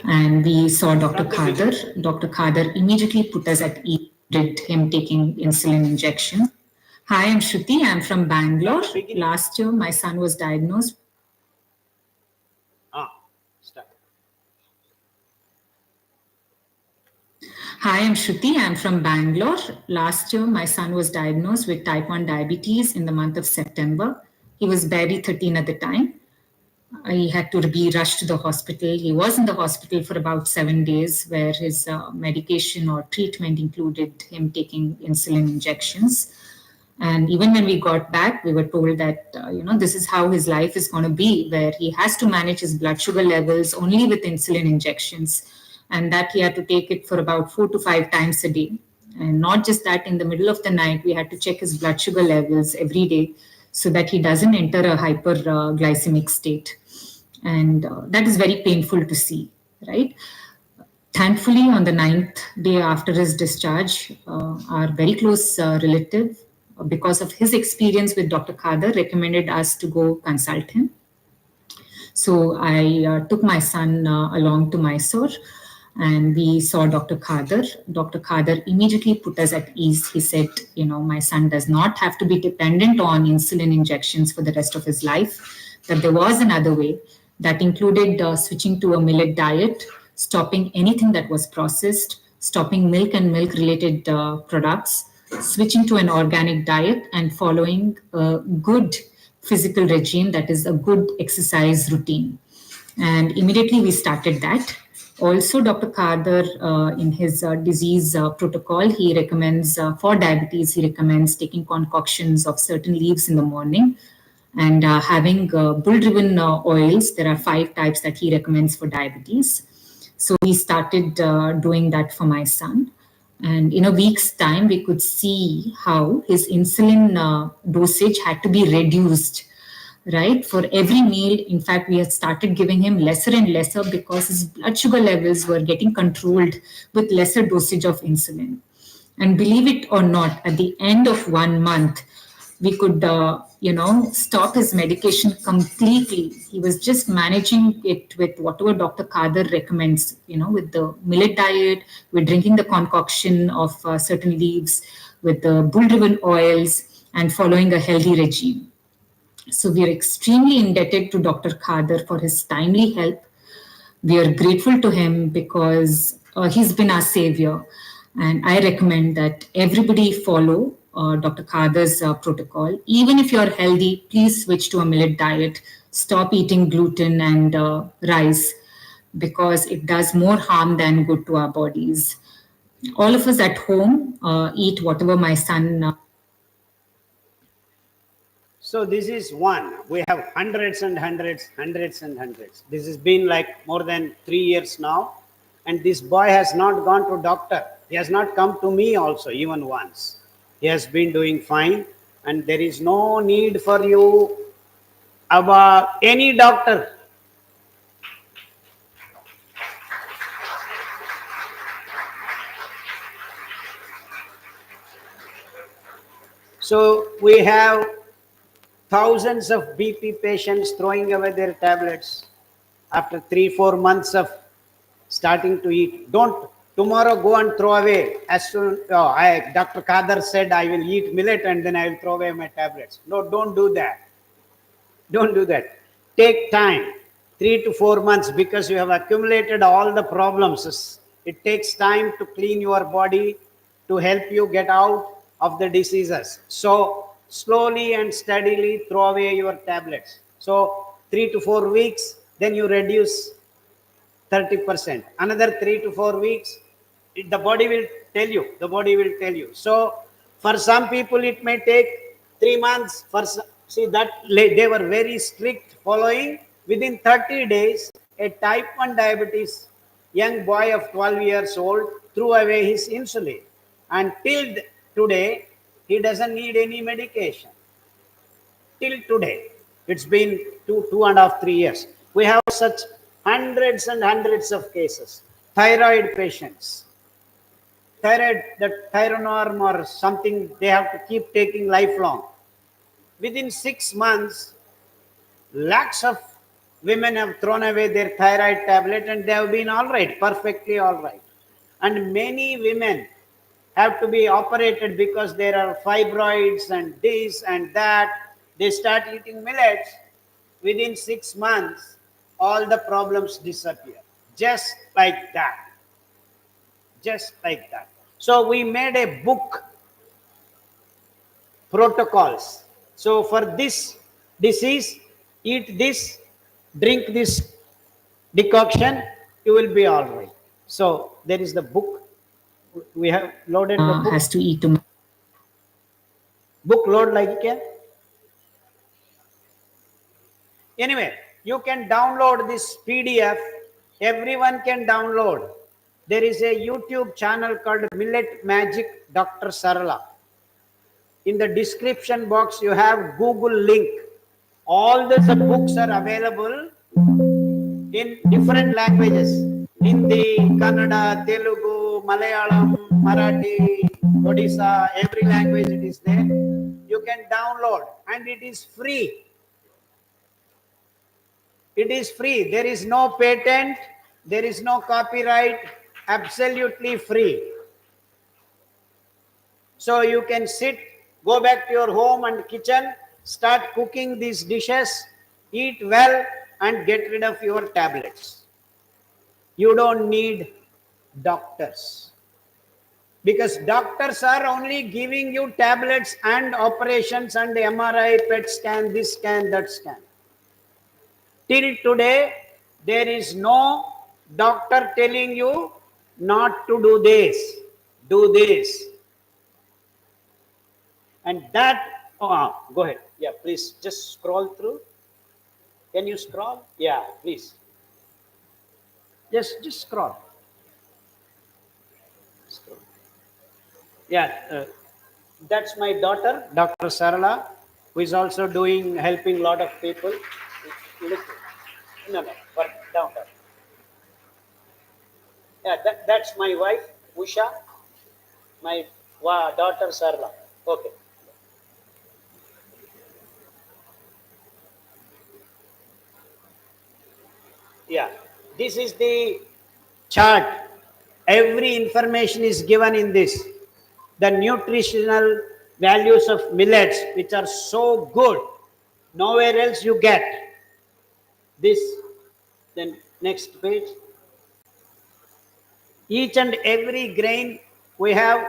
E: and we saw Dr. Khader. Dr. Khader immediately put us at ease, did him taking insulin injection. Hi, I'm Shruti. I'm from Bangalore. Last year, my son was diagnosed.
D: Start.
E: Hi, I'm Shruti. I'm from Bangalore. Last year, my son was diagnosed with type 1 diabetes in the month of September. He was barely 13 at the time. He had to be rushed to the hospital. He was in the hospital for about 7 days, where his medication or treatment included him taking insulin injections. And even when we got back, we were told that, this is how his life is going to be, where he has to manage his blood sugar levels only with insulin injections, and that he had to take it for about 4 to 5 times a day. And not just that, in the middle of the night, we had to check his blood sugar levels every day so that he doesn't enter a hyperglycemic state. And that is very painful to see, right? Thankfully, on the 9th day after his discharge, our very close relative, because of his experience with Dr. Khader, recommended us to go consult him. So I took my son along to Mysore, and we saw Dr. Khader. Dr. Khader immediately put us at ease. He said, my son does not have to be dependent on insulin injections for the rest of his life, that there was another way that included switching to a millet diet, stopping anything that was processed, stopping milk and milk-related products, switching to an organic diet and following a good physical regime, that is, a good exercise routine. And immediately we started that. Also, Dr. Kader, in his disease protocol, he recommends for diabetes, he recommends taking concoctions of certain leaves in the morning and having bull-driven oils. There are 5 types that he recommends for diabetes. So we started doing that for my son. And in a week's time, we could see how his insulin dosage had to be reduced, right? For every meal, in fact, we had started giving him lesser and lesser because his blood sugar levels were getting controlled with lesser dosage of insulin. And believe it or not, at the end of 1 month, we could, stop his medication completely. He was just managing it with whatever Dr. Kader recommends, with the millet diet, with drinking the concoction of certain leaves, with the bull-driven oils, and following a healthy regime. So we are extremely indebted to Dr. Kader for his timely help. We are grateful to him because he's been our savior. And I recommend that everybody follow Dr. Kader's protocol. Even if you're healthy, please switch to a millet diet. Stop eating gluten and rice because it does more harm than good to our bodies. All of us at home eat whatever my son.
D: So this is one. We have hundreds and hundreds, hundreds and hundreds. This has been like more than 3 years now. And this boy has not gone to doctor. He has not come to me also, even once. He has been doing fine. And there is no need for you about any doctor. So we have thousands of BP patients throwing away their tablets after 3-4 months of starting to eat. Don't tomorrow go and throw away. As soon Dr. Kader said I will eat millet and then I will throw away my tablets. No, don't do that. Don't do that. Take time, 3 to 4 months, because you have accumulated all the problems. It takes time to clean your body, to help you get out of the diseases. So slowly and steadily throw away your tablets. So 3 to 4 weeks, then you reduce 30%. Another 3 to 4 weeks, the body will tell you. The body will tell you. So for some people, it may take 3 months. See that they were very strict following. Within 30 days, a type 1 diabetes young boy of 12 years old threw away his insulin. And till today, he doesn't need any medication. Till today, it's been 2.5, 3 years. We have such hundreds and hundreds of cases. Thyroid patients, thyroid, the Thyronorm or something, they have to keep taking lifelong. Within 6 months, lakhs of women have thrown away their thyroid tablet and they have been all right, perfectly all right. And many women have to be operated because there are fibroids and this and that. They start eating millets. Within 6 months, all the problems disappear. Just like that. Just like that. So we made a book, protocols. So for this disease, eat this, drink this decoction, you will be all right. So there is the book. We have loaded the book.
E: Has to eat.
D: Book load like it. Anyway, you can download this PDF. Everyone can download. There is a YouTube channel called Millet Magic Dr. Sarala. In the description box, you have Google link. All the books are available in different languages. Hindi, Kannada, Telugu, Malayalam, Marathi, Odisha, every language it is there. You can download and it is free. It is free. There is no patent. There is no copyright. Absolutely free. So you can sit, go back to your home and kitchen, start cooking these dishes, eat well, and get rid of your tablets. You don't need doctors. Because doctors are only giving you tablets and operations and MRI, PET scan, this scan, that scan. Till today, there is no doctor telling you not to do this, do this. And that, go ahead. Yeah, please just scroll through. Can you scroll? Yeah, please. Just scroll. Scroll. Yeah, that's my daughter, Dr. Sarala, who is also helping a lot of people. Look, no, down. Yeah, that's my wife, Usha, my daughter, Sarla. Okay. Yeah, this is the chart. Every information is given in this. The nutritional values of millets, which are so good, nowhere else you get this. Then next page. Each and every grain we have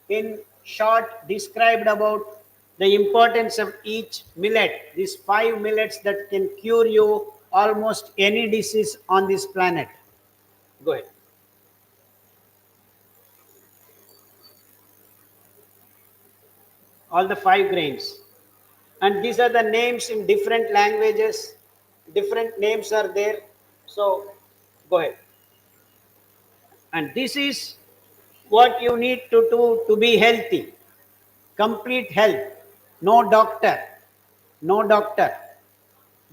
D: in short described about the importance of each millet. These 5 millets that can cure you almost any disease on this planet. Go ahead. All the 5 grains. And these are the names in different languages. Different names are there. So go ahead. And this is what you need to do to be healthy. Complete health. No doctor. No doctor.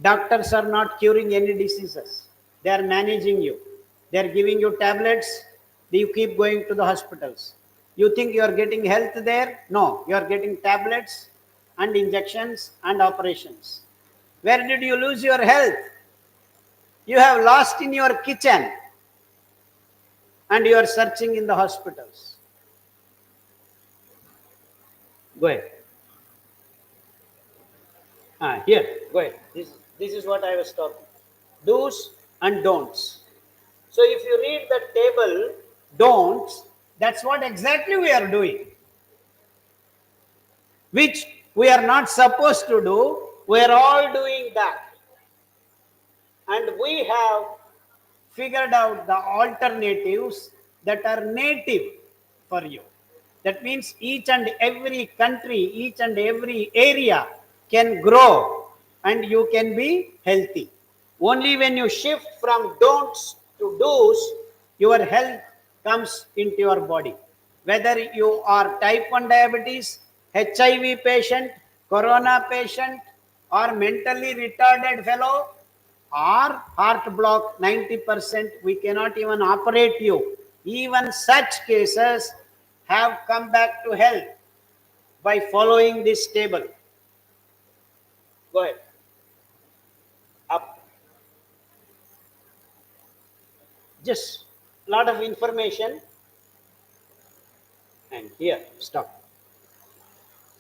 D: Doctors are not curing any diseases. They are managing you. They are giving you tablets. You keep going to the hospitals. You think you are getting health there? No. You are getting tablets and injections and operations. Where did you lose your health? You have lost in your kitchen. And you are searching in the hospitals. Go ahead. Here, go ahead. This is what I was talking. Do's and don'ts. So if you read the table, don'ts, that's what exactly we are doing. Which we are not supposed to do. We are all doing that. And we have figured out the alternatives that are native for you. That means each and every country, each and every area can grow and you can be healthy. Only when you shift from don'ts to do's, your health comes into your body. Whether you are type 1 diabetes, HIV patient, corona patient, or mentally retarded fellow, or heart block 90%, we cannot even operate you. Even such cases have come back to health by following this table. Go ahead. Up. Just a lot of information. And here, stop.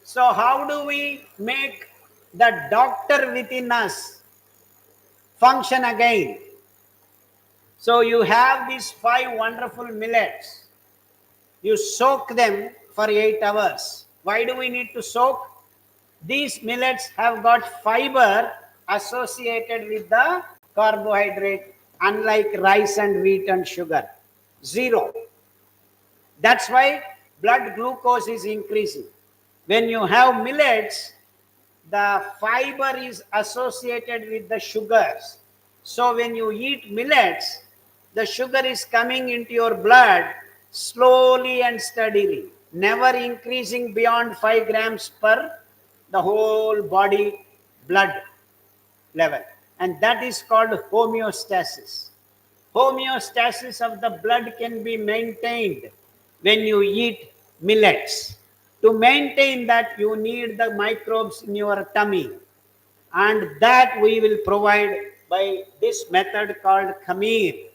D: So how do we make the doctor within us function again? So you have these 5 wonderful millets. You soak them for 8 hours. Why do we need to soak? These millets have got fiber associated with the carbohydrate, unlike rice and wheat and sugar. 0. That's why blood glucose is increasing. When you have millets, the fiber is associated with the sugars. So when you eat millets, the sugar is coming into your blood slowly and steadily, never increasing beyond 5 grams per the whole body blood level. And that is called homeostasis. Homeostasis of the blood can be maintained when you eat millets. To maintain that, you need the microbes in your tummy. And that we will provide by this method called khameer.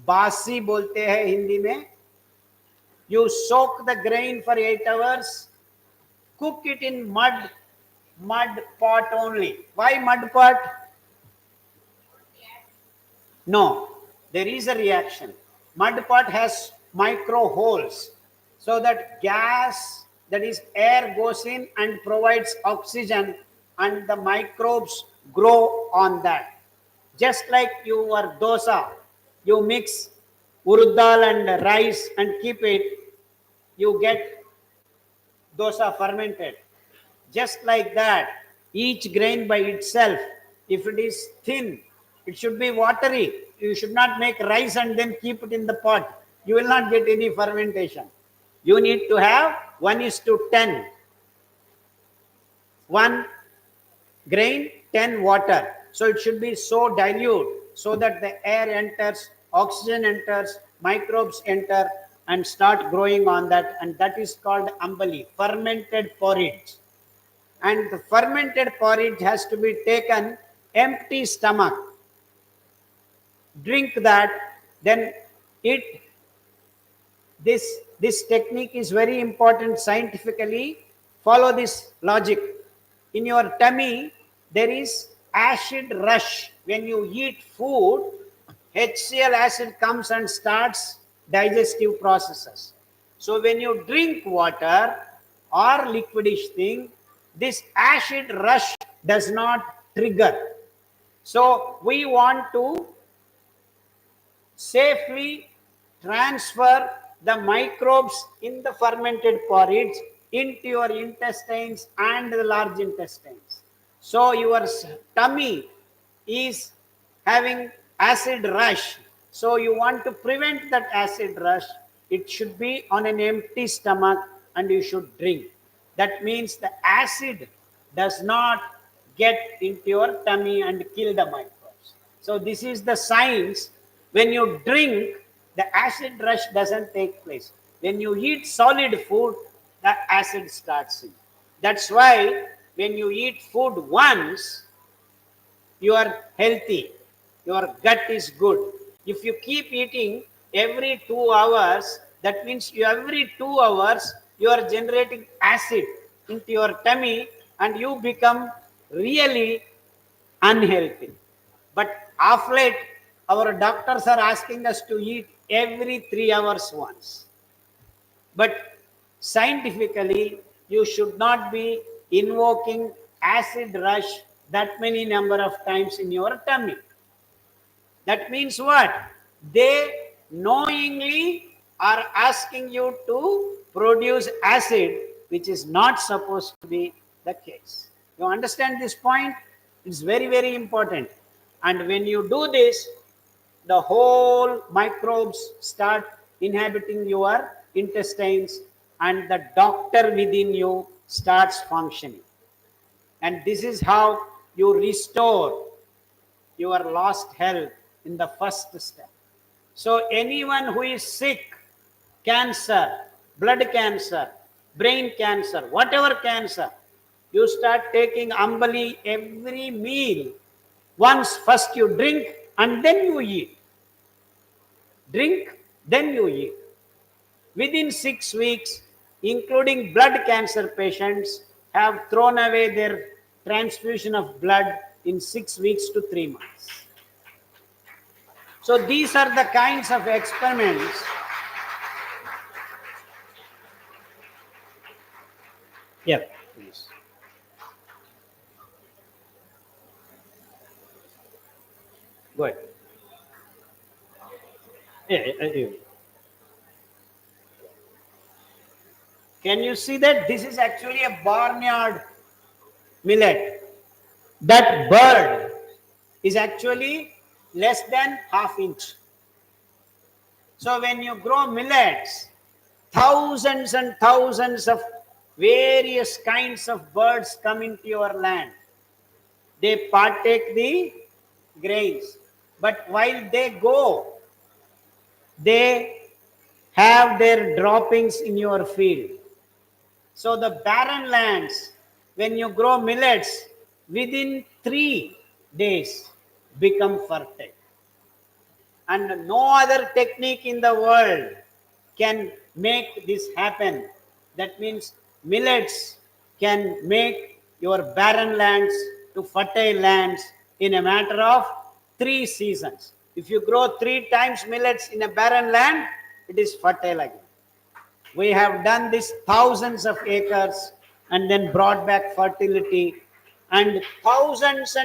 D: Basi bolte hai Hindi mein. You soak the grain for 8 hours, cook it in mud pot only. Why mud pot? No, there is a reaction. Mud pot has micro holes. so that gas, that is air, goes in and provides oxygen, and the microbes grow on that. Just like your dosa, you mix urud dal and rice and keep it, you get dosa fermented. Just like that, each grain by itself, if it is thin, it should be watery. You should not make rice and then keep it in the pot. You will not get any fermentation. You need to have 1:10. 1 grain, 10 water. So it should be so dilute so that the air enters, oxygen enters, microbes enter and start growing on that. And that is called ambali, fermented porridge. And the fermented porridge has to be taken empty stomach. Drink that, then it. This technique is very important scientifically. Follow this logic. In your tummy, there is acid rush. When you eat food, HCl acid comes and starts digestive processes. So when you drink water or liquidish thing, this acid rush does not trigger. So we want to safely transfer the microbes in the fermented porridge into your intestines and the large intestines. So your tummy is having acid rush. So you want to prevent that acid rush. It should be on an empty stomach and you should drink. That means the acid does not get into your tummy and kill the microbes. So this is the science. When you drink, the acid rush doesn't take place. When you eat solid food, the acid starts in. That's why when you eat food once, you are healthy. Your gut is good. If you keep eating every 2 hours, that means every 2 hours you are generating acid into your tummy and you become really unhealthy. But of late, our doctors are asking us to eat every 3 hours once. But scientifically, you should not be invoking acid rush that many number of times in your tummy. That means what? They knowingly are asking you to produce acid, which is not supposed to be the case. You understand this point? It's very, very important. And when you do this, the whole microbes start inhabiting your intestines and the doctor within you starts functioning. And this is how you restore your lost health in the first step. So anyone who is sick, cancer, blood cancer, brain cancer, whatever cancer, you start taking ambali every meal. Once first you drink and then you eat. Drink, then you eat. Within 6 weeks, including blood cancer patients, have thrown away their transfusion of blood in 6 weeks to 3 months. So these are the kinds of experiments. Yeah, please. Go ahead. Yeah. Can you see that this is actually a barnyard millet? That bird is actually less than ½ inch. So when you grow millets, thousands and thousands of various kinds of birds come into your land. They partake the grains. But while they go, they have their droppings in your field. So the barren lands, when you grow millets, within 3 days become fertile. And no other technique in the world can make this happen. That means millets can make your barren lands to fertile lands in a matter of 3 seasons. If you grow 3 times millets in a barren land, it is fertile again. We have done this thousands of acres and then brought back fertility, and thousands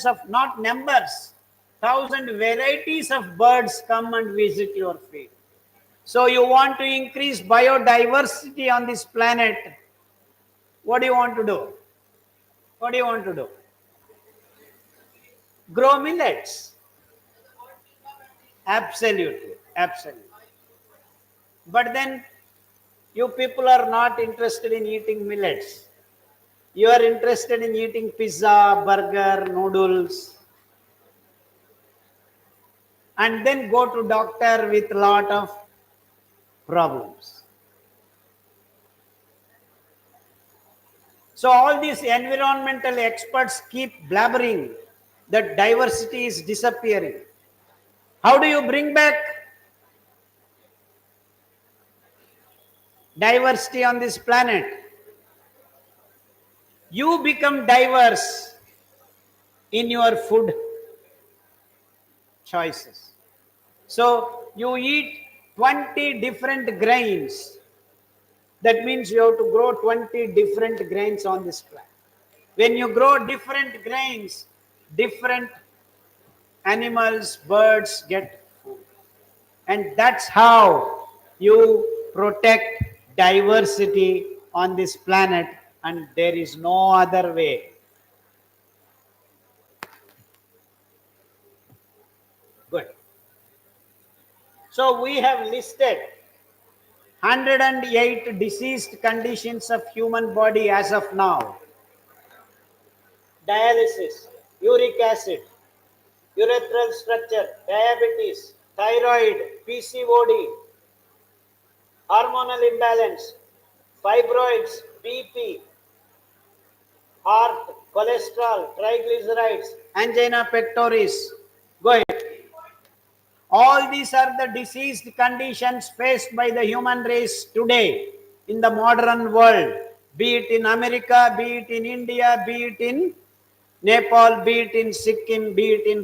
D: of, not numbers, thousand varieties of birds come and visit your field. So you want to increase biodiversity on this planet. What do you want to do? What do you want to do? Grow millets. Absolutely, absolutely. But then you people are not interested in eating millets. You are interested in eating pizza, burger, noodles, and then go to doctor with a lot of problems. So all these environmental experts keep blabbering that diversity is disappearing. How do you bring back diversity on this planet? You become diverse in your food choices. So you eat 20 different grains. That means you have to grow 20 different grains on this plant. When you grow different grains, different animals, birds get food. And that's how you protect diversity on this planet, and there is no other way. Good. So we have listed 108 diseased conditions of human body as of now. Dialysis, uric acid, urethral structure, diabetes, thyroid, PCOD, hormonal imbalance, fibroids, BP, heart, cholesterol, triglycerides, angina pectoris. Go ahead. All these are the diseased conditions faced by the human race today in the modern world, be it in America, be it in India, be it in Nepal, be it in Sikkim, be it in